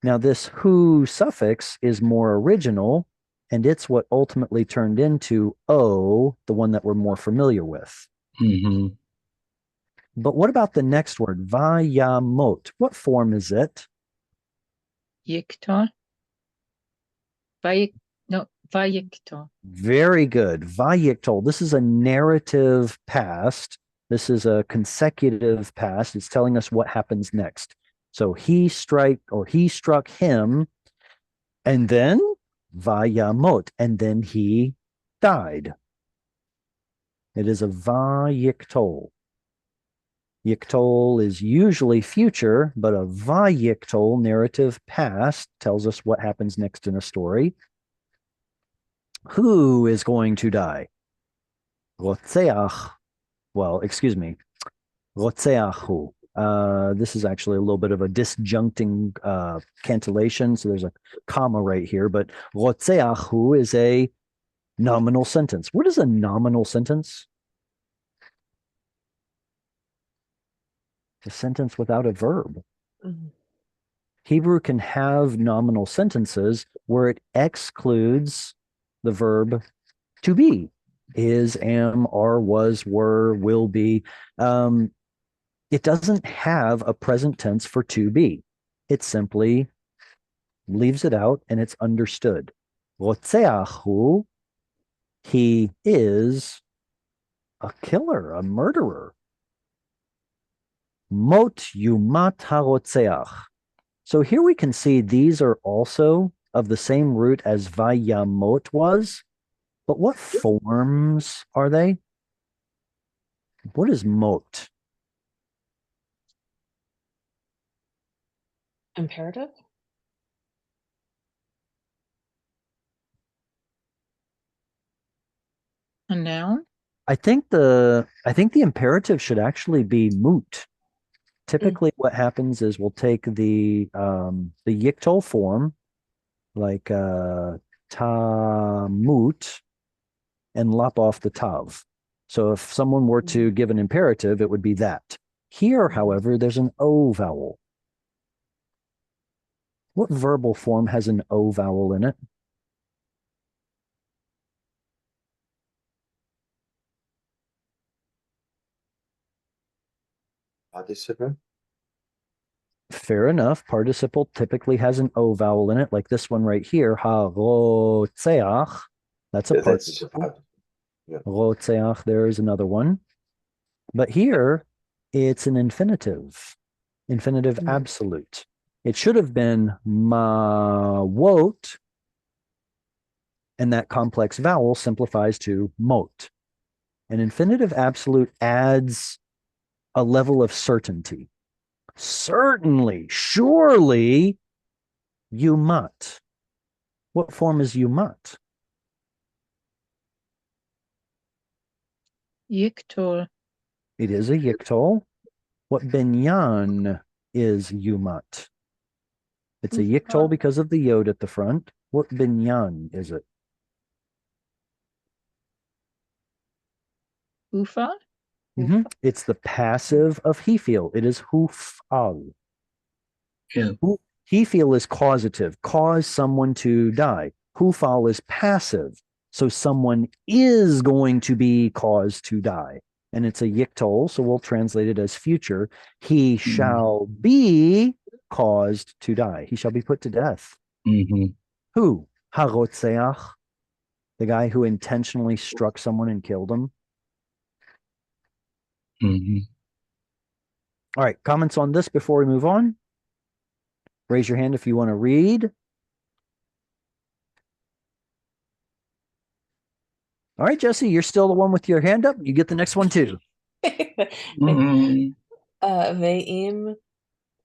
Now, this who suffix is more original, and it's what ultimately turned into o, the one that we're more familiar with. Mm-hmm. But what about the next word, vayamot? What form is it? Yikton. No, vayikton. Very good. Vayiktol. This is a narrative past. This is a consecutive past. It's telling us what happens next. So he struck him, and then vayamot, and then he died. It is a vayiktol. Yiktol is usually future, but a vayiktol, narrative past, tells us what happens next in a story. Who is going to die? Rotzeach. Well, excuse me. Rotzeachu. This is actually a little bit of a disjuncting cantillation, so there's a comma right here, but Rotzeachu is a nominal sentence. What is a nominal sentence? It's a sentence without a verb. Mm-hmm. Hebrew can have nominal sentences where it excludes the verb to be. Is, am, are, was, were, will be. It doesn't have a present tense for to be. It simply leaves it out and it's understood. Rotzeachu, he is a killer, a murderer. Mot yumat harotzeach. So here we can see these are also of the same root as vayamot was, but what forms are they? What is mot? Imperative? A noun? I think the imperative should actually be moot. Typically what happens is we'll take the yiktol form, like tamut, and lop off the tav. So if someone were to give an imperative, it would be that. Here, however, there's an O vowel. What verbal form has an O vowel in it? Participle. Fair enough. Participle typically has an O vowel in it, like this one right here. Harotzeach. That's a That's a participle. part. Yeah. Rotzeach, there is another one. But here, it's an infinitive absolute. It should have been mawot, and that complex vowel simplifies to mot. An infinitive absolute adds a level of certainty. Certainly, surely, yumat. What form is yumat? Yiktol. It is a yiktol. What binyan is yumat? It's a yiktol because of the yod at the front. What binyan is it? Ufa? It's the passive of hefil. It is hufal. Yeah. Hefil is causative, cause someone to die. Hufal is passive, so someone is going to be caused to die. And it's a yiktol, so we'll translate it as future. He shall be caused to die. He shall be put to death. Who? Harotzeach, the guy who intentionally struck someone and killed him. All right, comments on this before we move on? Raise your hand if you want to read. All right, Jesse, you're still the one with your hand up. You get the next one too. Ve'im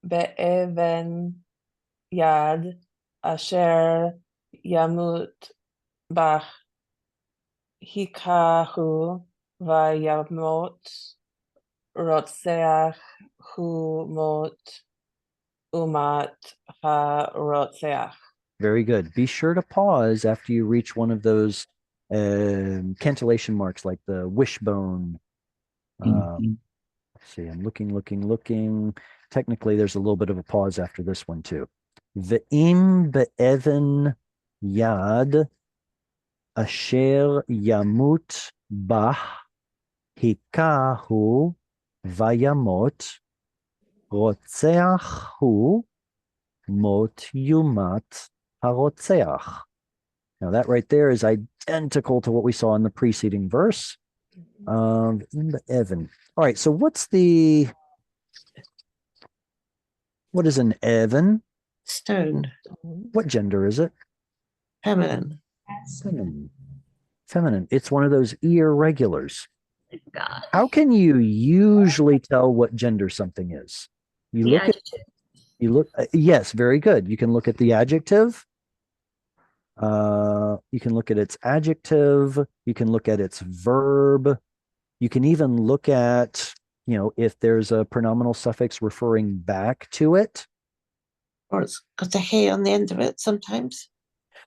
be'even yad asher yamut bach hikahu vayamot rotzeach hu mot umat ha-rotzeach. Very good. Be sure to pause after you reach one of those cantillation marks, like the wishbone. Let's see, I'm looking. Technically, there's a little bit of a pause after this one too. Ve'im be'even yad asher yamut bah hikahu vayamot rotzeach hu mot yumat harotzeach. Now that right there is identical to what we saw in the preceding verse. Evan. All right, so what is an Evan? Stone. What gender is it? Feminine. Feminine. It's one of those irregulars. God. How can you usually tell what gender something is? Yes, very good. You can look at the adjective. You can look at its adjective. You can look at its verb. You can even look at, if there's a pronominal suffix referring back to it. Or it's got a hay on the end of it sometimes.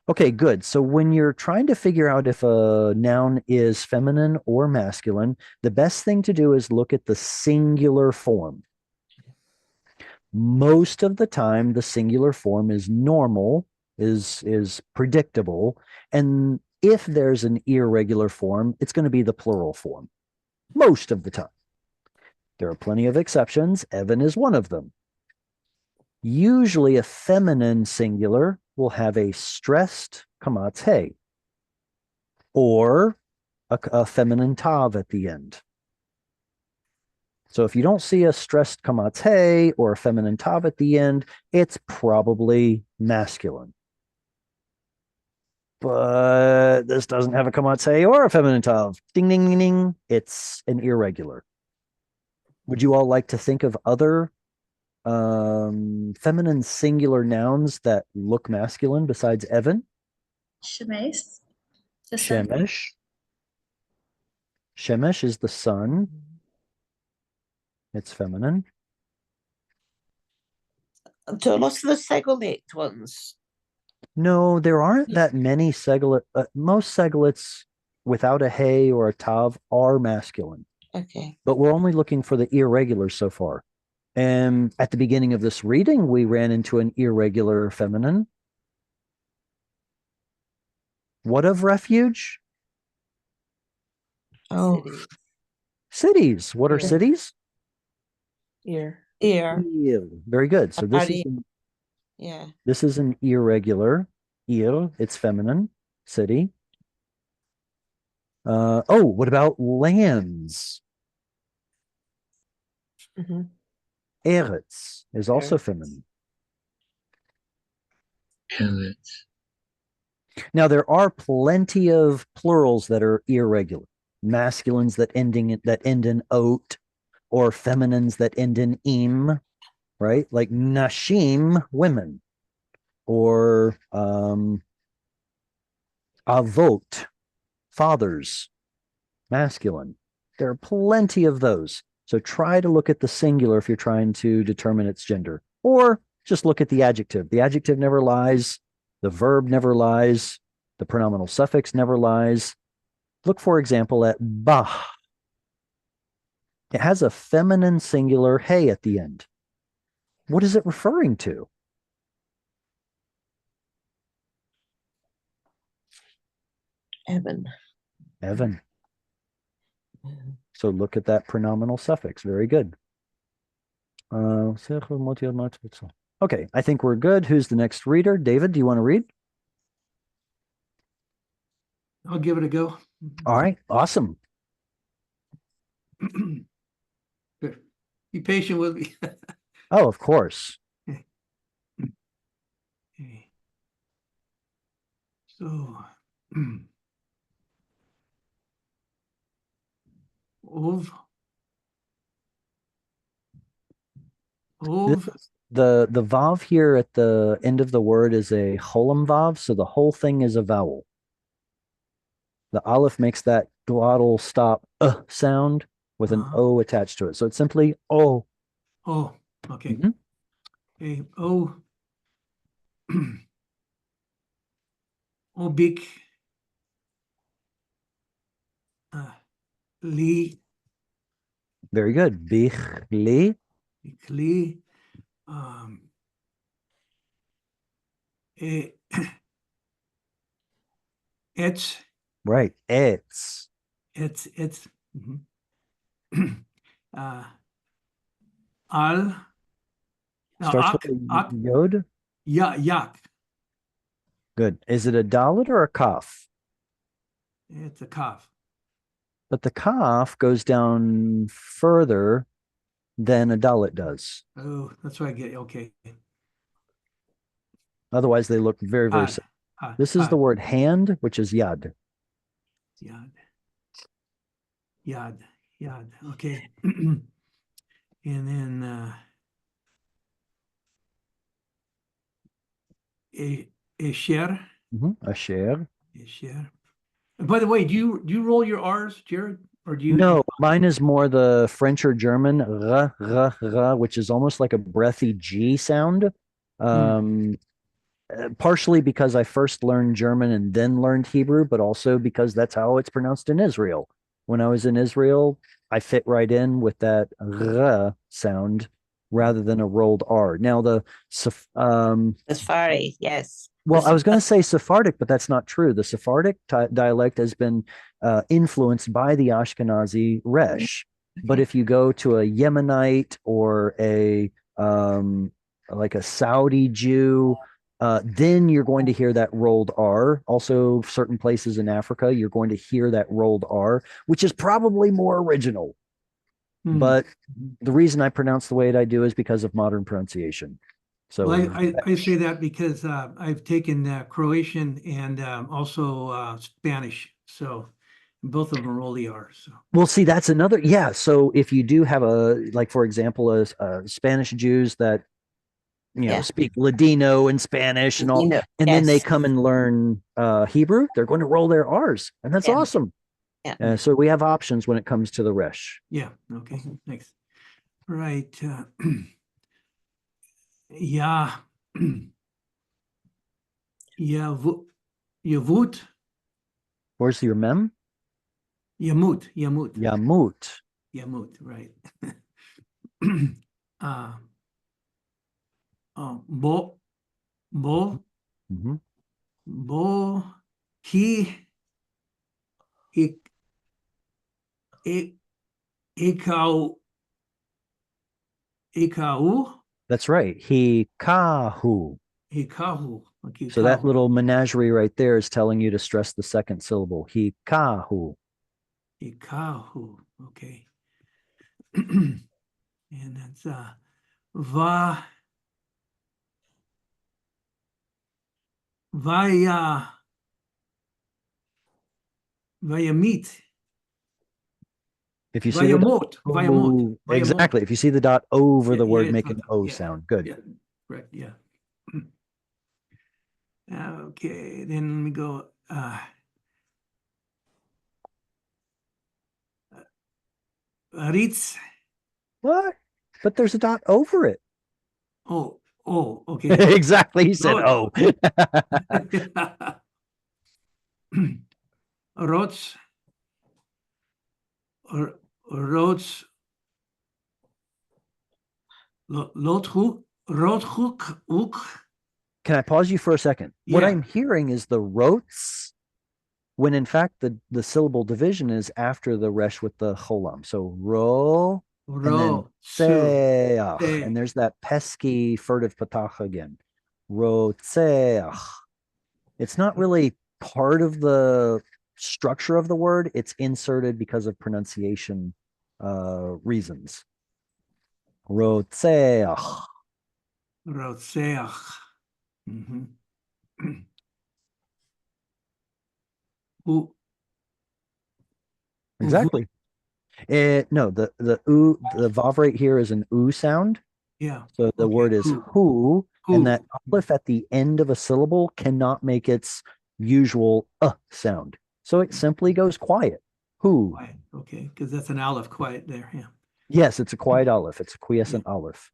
Okay, good. So when you're trying to figure out if a noun is feminine or masculine, the best thing to do is look at the singular form. Most of the time, the singular form is normal, is predictable. And if there's an irregular form, it's going to be the plural form. Most of the time. There are plenty of exceptions. Evan is one of them. Usually a feminine singular will have a stressed kamatz hey, or a feminine tav at the end. So if you don't see a stressed kamatz hey or a feminine tav at the end, it's probably masculine. But this doesn't have a kamatz hey or a feminine tav. Ding, ding, ding, ding. It's an irregular. Would you all like to think of other feminine singular nouns that look masculine besides Evan? Shemesh. Shemesh. Shemesh is the sun. It's feminine. So lots of the segolate ones. No, there aren't that many segolate. Most segolates without a hey or a tav are masculine. Okay. But we're only looking for the irregulars so far. And at the beginning of this reading, we ran into an irregular feminine. What of refuge? Oh. Cities. What are cities? Ear. Ear. Ir. Very good. So this is Ari. Yeah. this is an irregular. Ir, it's feminine. City. Oh, what about lands? Mhm. Eretz is also Eretz. feminine. Eretz. Now there are plenty of plurals that are irregular. Masculines that end in oat, or feminines that end in im, right? Like nashim, women, or avot, fathers, masculine. There are plenty of those. So try to look at the singular if you're trying to determine its gender, or just look at the adjective. The adjective never lies. The verb never lies. The pronominal suffix never lies. Look, for example, at bah. It has a feminine singular hey at the end. What is it referring to? Evan. Evan. So look at that pronominal suffix. Very good. Okay, I think we're good. Who's the next reader? David, do you want to read? I'll give it a go. All right, awesome. Be patient with me. Oh, of course. Okay. So, Ov. Ov. The vav here at the end of the word is a cholam vav, so the whole thing is a vowel. The aleph makes that glottal stop sound with an o attached to it. So it's simply o. Oh, okay. Mhm. Okay. O. Obik. Li. Very good. Bichli. Li. Um, e- Etz. Right. It's. It's. Al. Now, Starts ak, with a ak, yod. yak. Good. Is it a dalet or a kaf? It's a kaf. But the kaf goes down further than a dalet does. Oh, that's what I get. Okay. Otherwise, they look very, very Ad. similar. This is the word hand, which is yad. Yad. Yad. Yad. Okay. And then Esher. Asher. Esher. And by the way, do you roll your R's, Jared? Or do you? No, mine is more the French or German, which is almost like a breathy G sound. Partially because I first learned German and then learned Hebrew, but also because that's how it's pronounced in Israel. When I was in Israel, I fit right in with that sound rather than a rolled R. Now Safari, yes. well, I was going to say Sephardic, but that's not true. The Sephardic dialect has been influenced by the Ashkenazi Resh. But if you go to a Yemenite or a like a Saudi Jew, then you're going to hear that rolled R. Also, certain places in Africa, you're going to hear that rolled R, which is probably more original. But the reason I pronounce the way that I do is because of modern pronunciation. So well, I say that because I've taken Croatian and also Spanish. So both of them roll the R. So. Well, see, that's another. Yeah. So if you do have like, for example, a Spanish Jews that, speak Ladino and Spanish and all, and then they come and learn Hebrew, they're going to roll their R's. And that's awesome. Yeah. So we have options when it comes to the Resh. Yeah. Okay. Thanks. Right. Yeah. Yavut. Where's your mem? Yamut. Yamut. Right. Bo. Ikau. Ikau. That's right. Hikahu. Hikahu. Okay, So that kahu. little menagerie right there is telling you to stress the second syllable. Hikahu. Ikahu. Okay. And that's va vaya vayamit. If you see the Vayamot. Vayamot. O, exactly. If you see the dot over the Yeah, word, it's make not an that. O Yeah, sound. Good. Yeah, correct. Yeah. Okay, then let me go. Ritz. What? But there's a dot over it. Oh, okay. Exactly. He said, No. oh. Rots. Rots. Roodhoek. Can I pause you for a second? What Yeah. I'm hearing is the rots, when in fact the syllable division is after the resh with the cholam. So ro, and then seach, and there's that pesky furtive patach again. Rotseach. It's not really part of the structure of the word. It's inserted because of pronunciation reasons. Rotseach. Rotseach. Mm-hmm. Exactly. No, the oo, the vav right here is an oo sound. Yeah. So the Okay, word is who. who, Who. and that aleph at the end of a syllable cannot make its usual sound. So it simply goes quiet. Who? Quiet. Okay, because that's an aleph quiet there. Yeah. Yes, it's a quiet aleph. It's a quiescent aleph.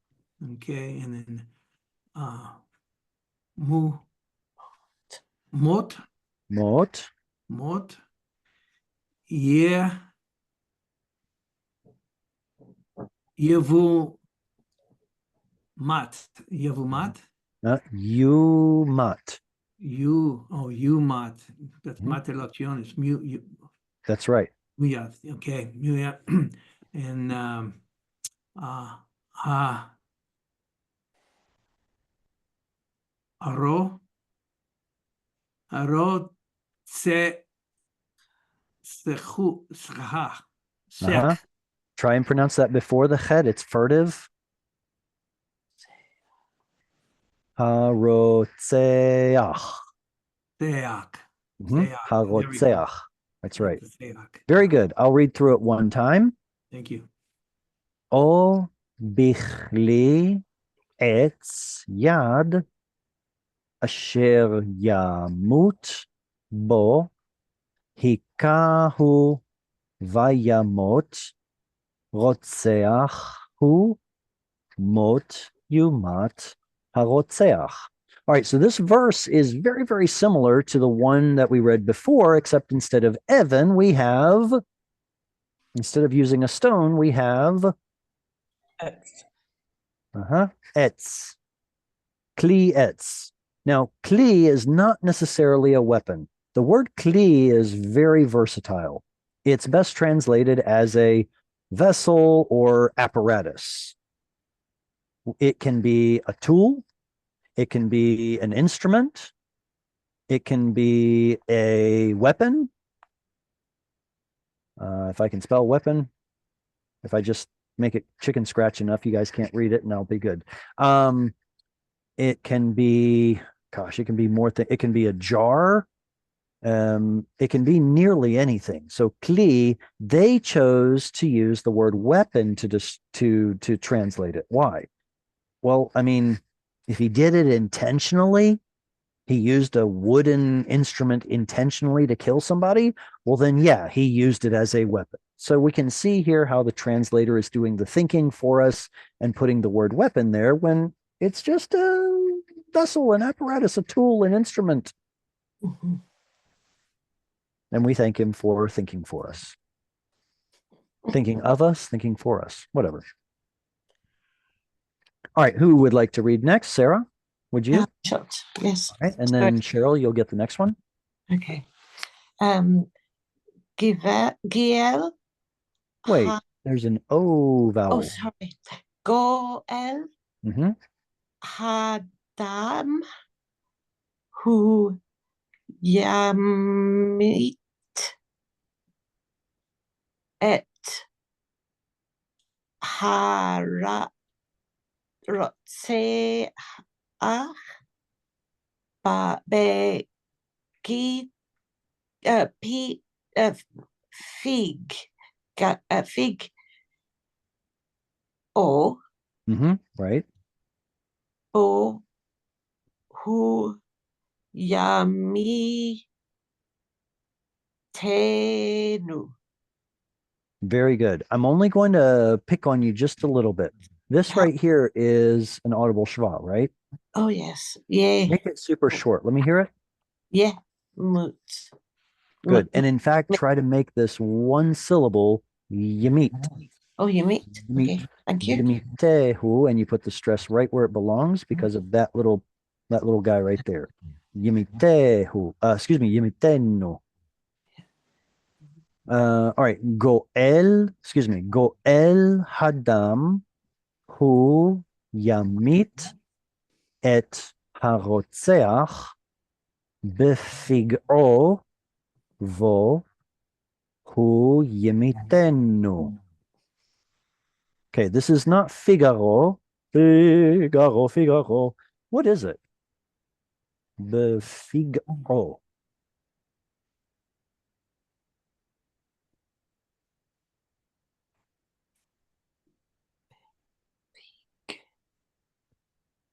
Okay, and then mu. Mot. Mot. Mot. Yeah. Yevu mat. Yevu mat. You mat. You mat. That's matelaciones. That's right. Muyat. Okay. Muyat. And aro se sechu scha. Try and pronounce that before the chet. It's furtive. Harotzeach. Harotzeach. That's right. Very good. I'll read through it one time. Thank you. O bichli etz yad asher yamut bo hikahu vayamot rotzeach hu mot yumat harotzeach. All right, so this verse is very, very similar to the one that we read before, except instead of Evan, we have, instead of using a stone, we have etz. Kli etz. Now, kli is not necessarily a weapon. The word kli is very versatile. It's best translated as a vessel or apparatus. It can be a tool. It can be an instrument. It can be a weapon. If I can spell weapon, if I just make it chicken scratch enough, you guys can't read it and I'll be good. It can be, gosh, it can be more it can be a jar. It can be nearly anything. So kli, they chose to use the word weapon to translate it. Why? Well, I mean, if he did it intentionally, he used a wooden instrument intentionally to kill somebody, well, then, yeah, he used it as a weapon. So we can see here how the translator is doing the thinking for us and putting the word weapon there when it's just a vessel, an apparatus, a tool, an instrument. Mm-hmm. And we thank him for thinking for us. Thinking of us, thinking for us, whatever. All right, who would like to read next? Sarah, would you? Yes. All right, and then Cheryl, you'll get the next one. Okay. Giel. Wait, there's an O vowel. Oh, sorry. Goel Mm-hmm. Hadam Hu Yamit Et Hara Rotseach Ba Begi P Fig Fig O Mm-hmm. Right. O Hu Yami Tenu. Very good. I'm only going to pick on you just a little bit. This right here is an audible schwa, right? Oh yes, yeah, Make it super short. Let me hear it. yeah. Mut. Good. And in fact, try to make this one syllable, yamit. Oh, you meet. Okay, thank you. Yimitehu, and you put the stress right where it belongs because of that little guy right there. Yimitehu. Excuse me, yimitenu. All right. Goel Hadam hu yamit et harotzeach befig'o vo hu yimitenu. Okay, this is not Figaro. Figaro. What is it? Befig'o.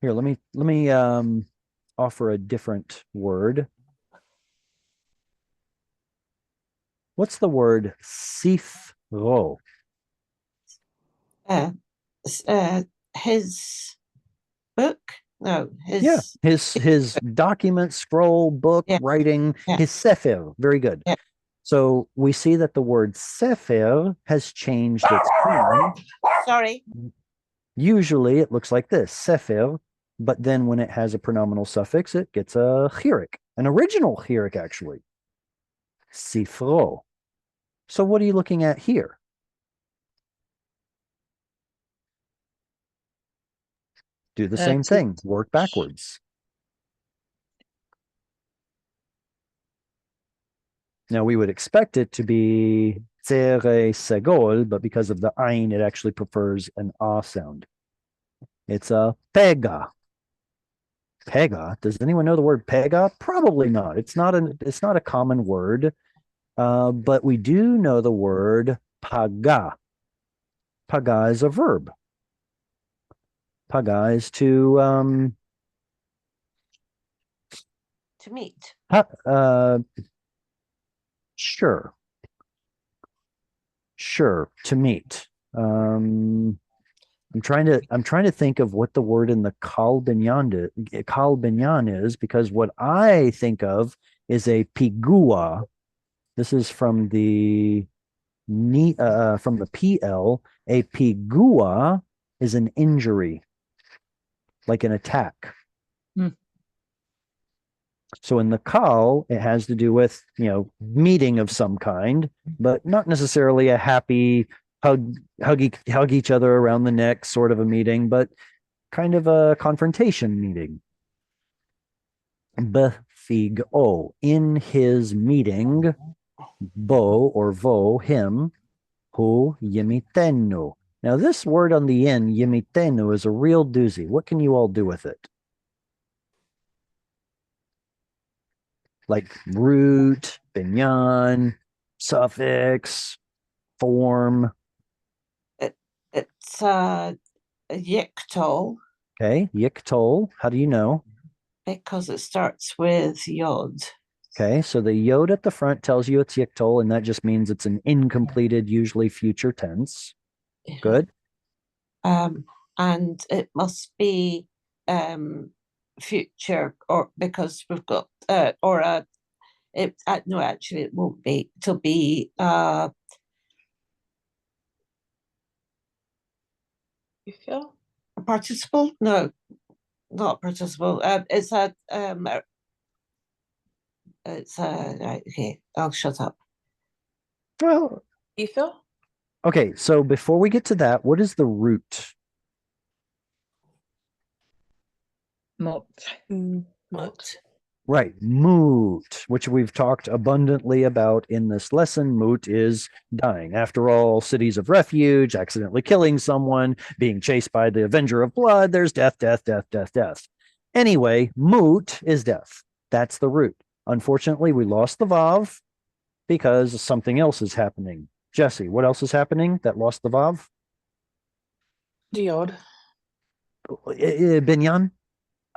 Here, let me offer a different word. What's the word sifro? His book? No, Yeah, his document, scroll, book, Yeah. writing, Yeah. his sefer. Very good. Yeah. So we see that the word sefer has changed its form. Sorry. Usually it looks like this, sefer, but then when it has a pronominal suffix, it gets a chirik, an original chirik actually. Sifro. So what are you looking at here? Do the same thing, work backwards. Now we would expect it to be tzere segol, but because of the ain, it actually prefers an ah sound. It's a pega. Pega. Does anyone know the word pega? Probably not. It's not a common word, but we do know the word paga. Paga is a verb. Paga is to meet. Sure, to meet. I'm trying to think of what the word in the Kal Binyan is, because what I think of is a pigua. This is from the PL. A pigua is an injury, like an attack. So in the Kal, it has to do with, meeting of some kind, but not necessarily a happy hug each other around the neck sort of a meeting, but kind of a confrontation meeting. Befigo, in his meeting, bo or vo, him, hu yimitenu. Now this word on the end, yimitenu, is a real doozy. What can you all do with it? Like root, binyan, suffix, form. It's a yiktol. Okay, yiktol. How do you know? Because it starts with yod. Okay, so the yod at the front tells you it's yiktol, and that just means it's an incompleted, usually future tense. Good. And it must be future, or because we've got no, actually it won't be. It'll be You feel? a participle? No, not participle. It's a right, okay, I'll shut up. Well, You feel? okay, so before we get to that, what is the root? Mot. Mot. Right. Moot, which we've talked abundantly about in this lesson. Moot is dying. After all, cities of refuge, accidentally killing someone, being chased by the avenger of blood, there's death, death, death, death, death. Anyway, moot is death. That's the root. Unfortunately, we lost the Vav because something else is happening. Jesse, what else is happening that lost the Vav? Diod. Binyan?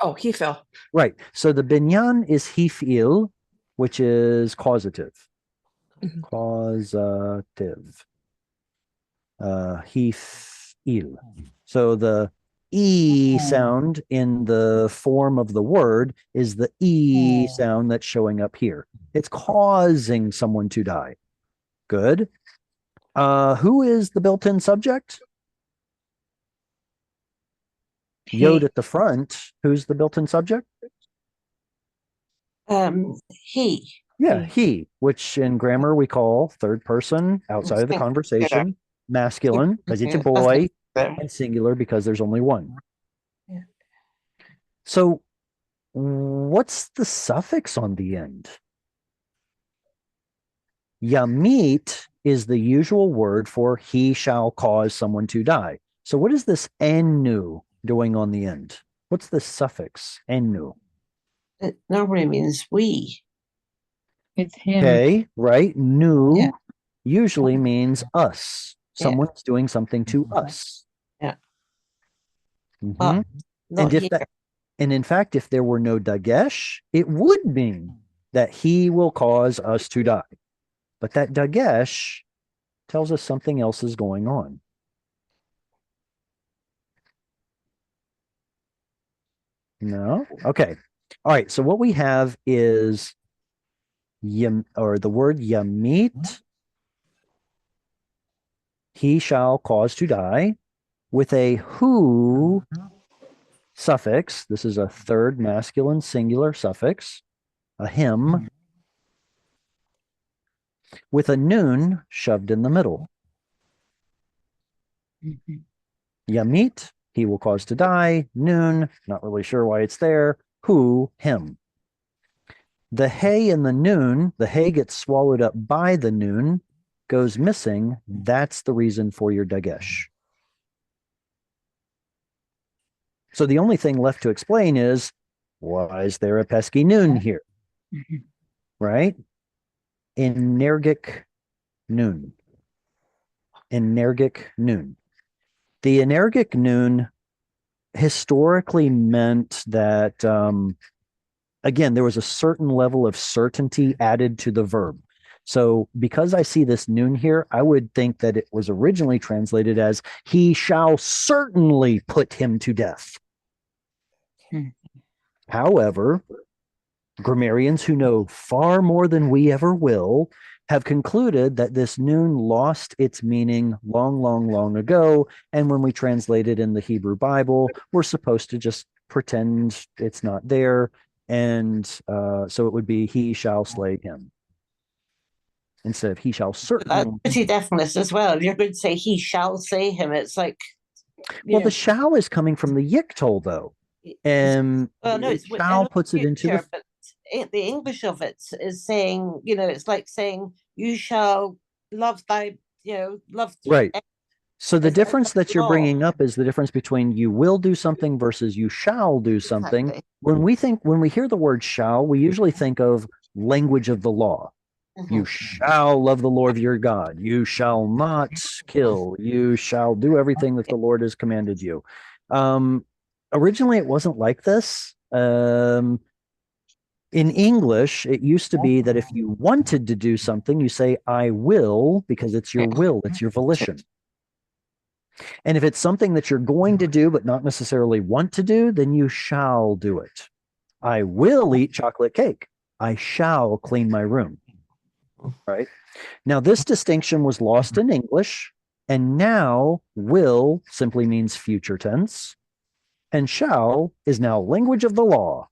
Oh, he fell. Right. So the binyan is hifil, which is causative. Mhm. Causative. Hifil. So the E sound in the form of the word is the E sound that's showing up here. It's causing someone to die. Good. Who is the built-in subject? Yod at the front. Who's the built-in subject? He. Yeah, he, which in grammar we call third person outside of the conversation, masculine because it's a boy, and singular because there's only one. Yeah. So what's the suffix on the end? Yamit is the usual word for he shall cause someone to die. So what is this enu doing on the end? What's the suffix enu? It normally means we. It's him. Okay, right? Nu Yeah. usually means us. Yeah. Someone's doing something to us. Yeah. Mhm. Not And if here. that, and in fact, if there were no dagesh, it would mean that he will cause us to die. But that dagesh tells us something else is going on. No? Okay. All right. So what we have is the word yamit, he shall cause to die, with a who suffix. This is a third masculine singular suffix, a him, with a nun shoved in the middle. Yamit, he will cause to die. Nun, not really sure why it's there. Who, him. The hay in the nun, the hay gets swallowed up by the nun, goes missing. That's the reason for your dagesh. So the only thing left to explain is, why is there a pesky nun here? Right? Energic nun. Energic nun. The energic nun historically meant that, again, there was a certain level of certainty added to the verb. So because I see this nun here, I would think that it was originally translated as, he shall certainly put him to death. However, grammarians who know far more than we ever will have concluded that this nun lost its meaning long, long, long ago. And when we translate it in the Hebrew Bible, we're supposed to just pretend it's not there. And so it would be, he shall slay him, instead of he shall certainly. That's pretty definite as well. If you're going to say he shall say him, it's like. Well, the shall is coming from the yiktol, though. And Well, no, it's shall puts it into the. But the English of it is saying, it's like saying, you shall love thy, love. Right. So the It's difference that you're law. bringing up is the difference between you will do something versus you shall do something. Exactly. When we hear the word shall, we usually think of language of the law. You shall love the Lord your God. You shall not kill. You shall do everything that the Lord has commanded you. Originally, it wasn't like this. In English, it used to be that if you wanted to do something, you say, I will, because it's your will, it's your volition. And if it's something that you're going to do, but not necessarily want to do, then you shall do it. I will eat chocolate cake. I shall clean my room. Right? Now, this distinction was lost in English, and now will simply means future tense, and shall is now language of the law.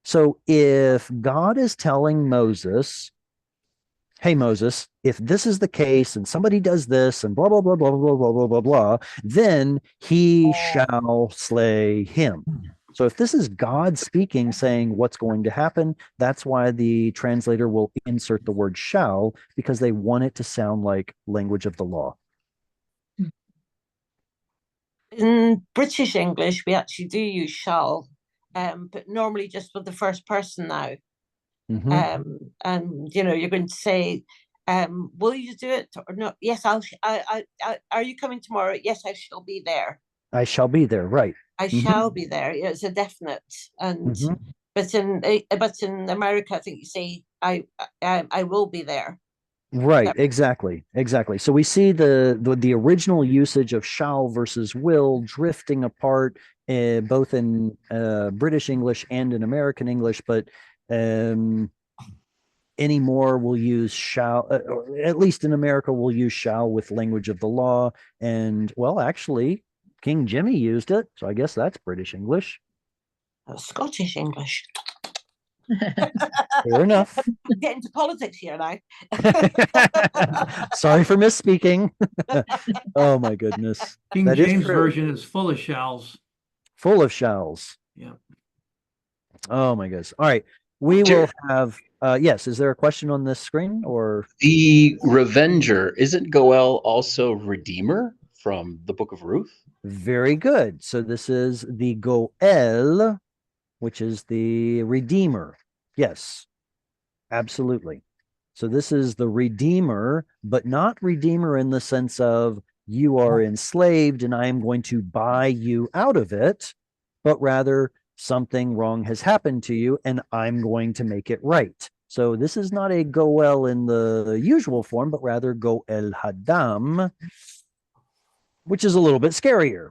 So if God is telling Moses, hey, Moses, if this is the case and somebody does this and blah, blah, blah, blah, blah, blah, blah, blah, blah, then he shall slay him. So if this is God speaking, saying what's going to happen, that's why the translator will insert the word shall, because they want it to sound like language of the law. In British English, we actually do use shall, but normally just with the first person now. And you know, you're going to say, will you do it or not? Yes, are you coming tomorrow? Yes, I shall be there. I shall be there, right? I shall be there. It's a definite. And but in America, I think you say I will be there. Right, exactly. So we see the original usage of shall versus will drifting apart, both in British English and in American English, but anymore we'll use shall, or at least in America we'll use shall with language of the law. And well, actually, King Jimmy used it, so I guess that's British English. Scottish English. Fair enough. Get into politics here now. Sorry for misspeaking. Oh my goodness. King That James is true. Version is full of shalls. Full of shalls. Yeah. Oh my goodness. All right. We will have yes, is there a question on this screen or the Revenger? Isn't Goel also Redeemer from the Book of Ruth? Very good. So this is the Goel, which is the Redeemer. Yes, absolutely. So this is the Redeemer, but not Redeemer in the sense of you are enslaved and I am going to buy you out of it, but rather something wrong has happened to you and I'm going to make it right. So this is not a Goel in the usual form, but rather Goel Hadam, which is a little bit scarier.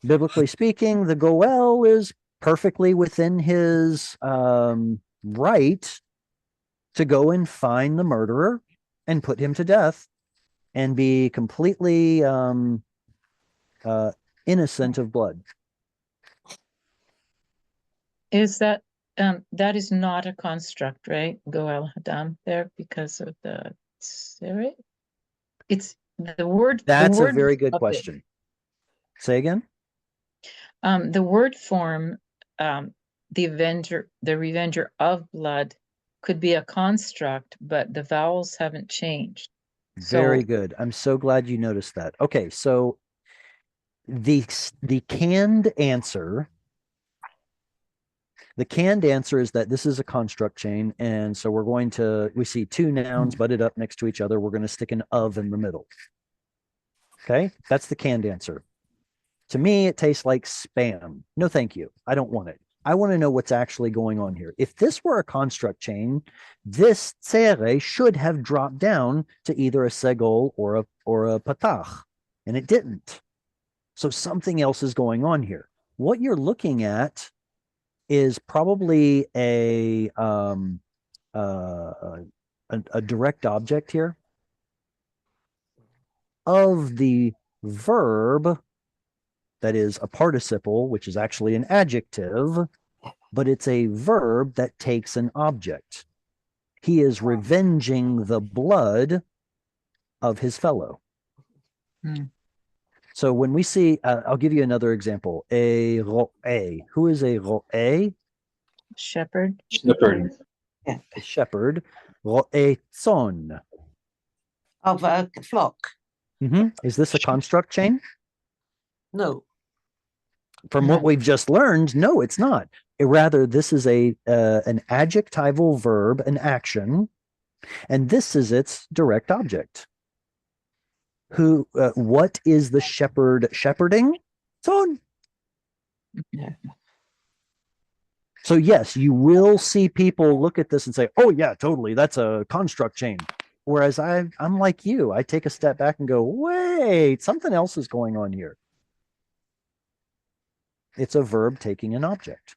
Biblically speaking, the Goel is perfectly within his right to go and find the murderer and put him to death and be completely innocent of blood. Is that that is not a construct, right? Goel Hadam there because of the Siri? It's the word. That's the a word very good of it. question. Say again? The word form, the revenger of blood could be a construct, but the vowels haven't changed. Very good. I'm so glad you noticed that. Okay, so the canned answer is that this is a construct chain, and so we see two nouns butted up next to each other. We're going to stick an of in the middle. Okay, that's the canned answer. To me, it tastes like spam. No, thank you. I don't want it. I want to know what's actually going on here. If this were a construct chain, this tsere should have dropped down to either a segol or a patach, and it didn't. So something else is going on here. What you're looking at is probably a direct object here of the verb that is a participle, which is actually an adjective, but it's a verb that takes an object. He is revenging the blood of his fellow. So when we see, I'll give you another example, a ro'eh. Who is a ro'eh? Shepherd. Shepherd. Yeah. A shepherd. Ro'eh tzon. Of a flock. Is this a construct chain? No. From what we've just learned, no, it's not. Rather, this is an adjectival verb, an action, and this is its direct object. What is the shepherd shepherding? Tzon. So yes, you will see people look at this and say, "Oh yeah, totally, that's a construct chain." Whereas I'm like you, I take a step back and go, "Wait, something else is going on here." It's a verb taking an object,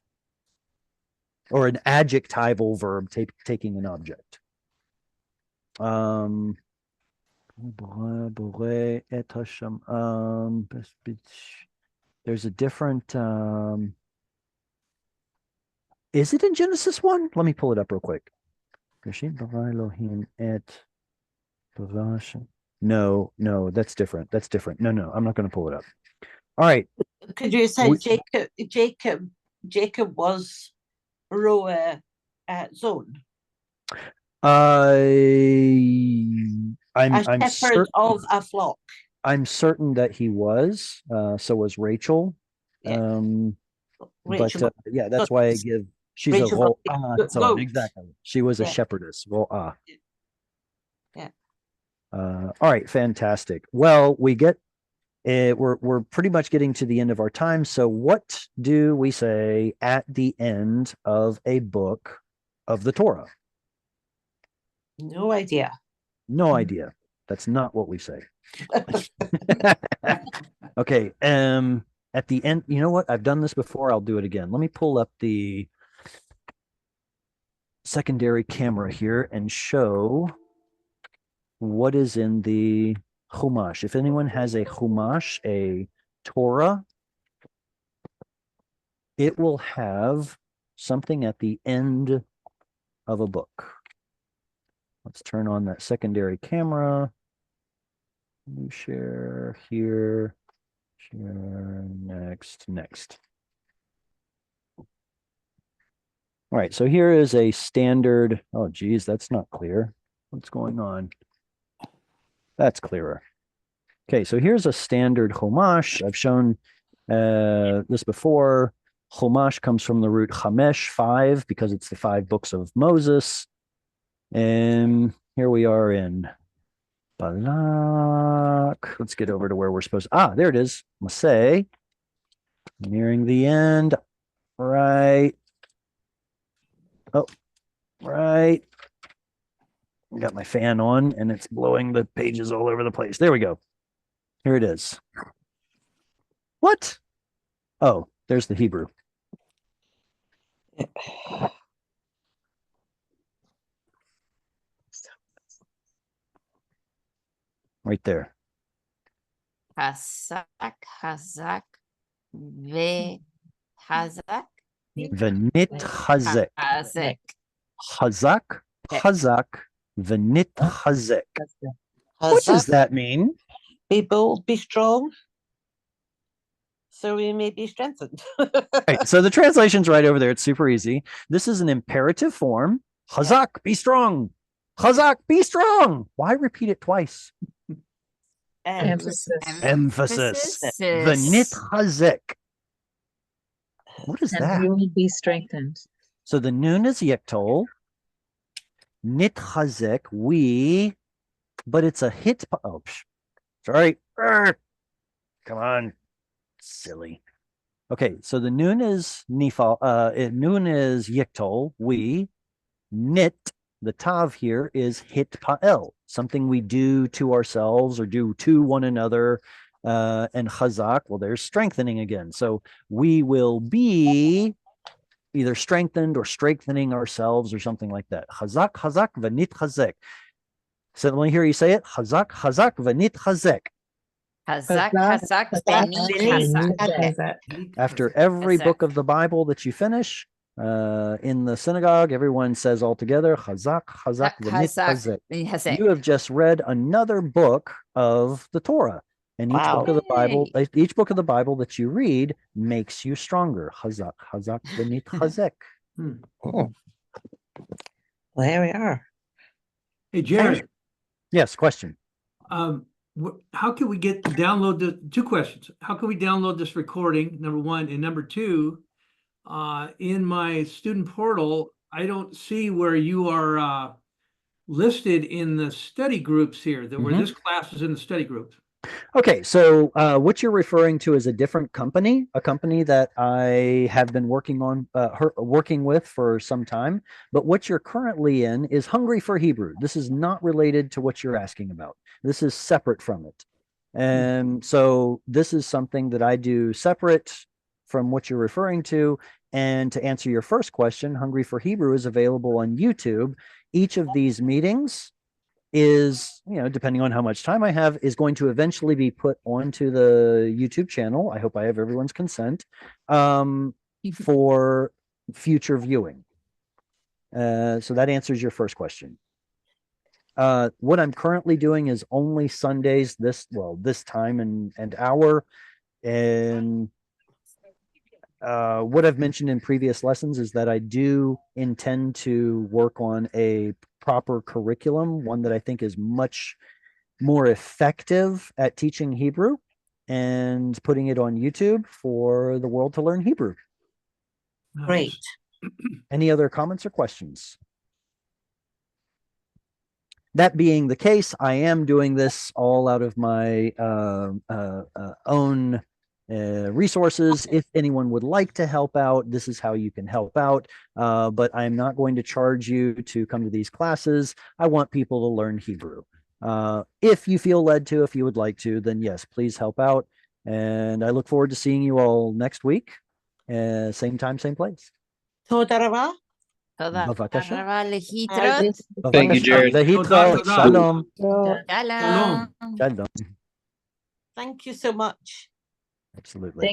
or an adjectival verb taking an object. There's a different. Is it in Genesis 1? Let me pull it up real quick. No, that's different. No, I'm not going to pull it up. All right. Could you say Jacob Jacob was row zone? I'm shepherd certain of a flock. I'm certain that he was. So was Rachel. Yeah. But yeah, that's why I give. She's Rachel a was so goat. exactly. She was a Yeah. shepherdess. Yeah. All right, fantastic. Well, we're pretty much getting to the end of our time. So what do we say at the end of a book of the Torah? No idea. No idea. That's not what we say. Okay. At the end, you know what? I've done this before. I'll do it again. Let me pull up the secondary camera here and show what is in the Chumash. If anyone has a Chumash, a Torah, it will have something at the end of a book. Let's turn on that secondary camera. New share here. Share next. All right, so here is a standard. Oh, geez, that's not clear. What's going on? That's clearer. Okay, so here's a standard Chumash. I've shown this before. Chumash comes from the root Chamesh, 5, because it's the 5 books of Moses. And here we are in Balak. Let's get over to where we're supposed to. There it is. Maseh. Nearing the end. Right. Oh, right. Got my fan on and it's blowing the pages all over the place. There we go. Here it is. What? Oh, there's the Hebrew. Right there. Hazak, ve hazak. Venit Hazek. Hazek. Hazak, Venit Hazek. What does that mean? Be bold, be strong, so we may be strengthened. Right, so the translation's right over there. It's super easy. This is an imperative form. Hazak, be strong. Hazak, be strong. Why repeat it twice? Emphasis. Venit Hazek. What is that? We will be strengthened. So the noon is Yiktol. Nit Hazek, but it's a hit. Oh, sorry. Come on. Silly. Okay, so the noon is Nifal. Noon is Yiktol. Nit, the Tav here is hit Pa'el, something we do to ourselves or do to one another. And Chazak, well, there's strengthening again. So we will be either strengthened or strengthening ourselves or something like that. Chazak, v'nit chazek. So let me hear you say it. Chazak, v'nit chazek. Hazak, v'nit hazak. After every book of the Bible that you finish, in the synagogue, everyone says all together, Chazak, v'nit chazek. You have just read another book of the Torah. And each book of the Bible that you read makes you stronger. Chazak, v'nit chazek. Well, there we are. Hey, Jared. Yes, question. How can we download the 2 questions? How can we download this recording, number 1, and number 2, in my student portal, I don't see where you are listed in the study groups here, where this class is in the study groups. Okay, so what you're referring to is a different company, a company that I have been working with for some time. But what you're currently in is Hungry for Hebrew. This is not related to what you're asking about. This is separate from it. And so this is something that I do separate from what you're referring to. And to answer your first question, Hungry for Hebrew is available on YouTube. Each of these meetings is, depending on how much time I have, is going to eventually be put onto the YouTube channel. I hope I have everyone's consent for future viewing. So that answers your first question. What I'm currently doing is only Sundays, this time and hour. And what I've mentioned in previous lessons is that I do intend to work on a proper curriculum, one that I think is much more effective at teaching Hebrew and putting it on YouTube for the world to learn Hebrew. Great. Any other comments or questions? That being the case, I am doing this all out of my own resources. If anyone would like to help out, this is how you can help out. But I'm not going to charge you to come to these classes. I want people to learn Hebrew. If you feel led to, if you would like to, then yes, please help out. And I look forward to seeing you all next week. Same time, same place. תודה רבה. תודה בבקשה. רבה, להתראות. Thank you, Jared. להתראות. שלום. שלום. Shalom. Thank you so much. Absolutely.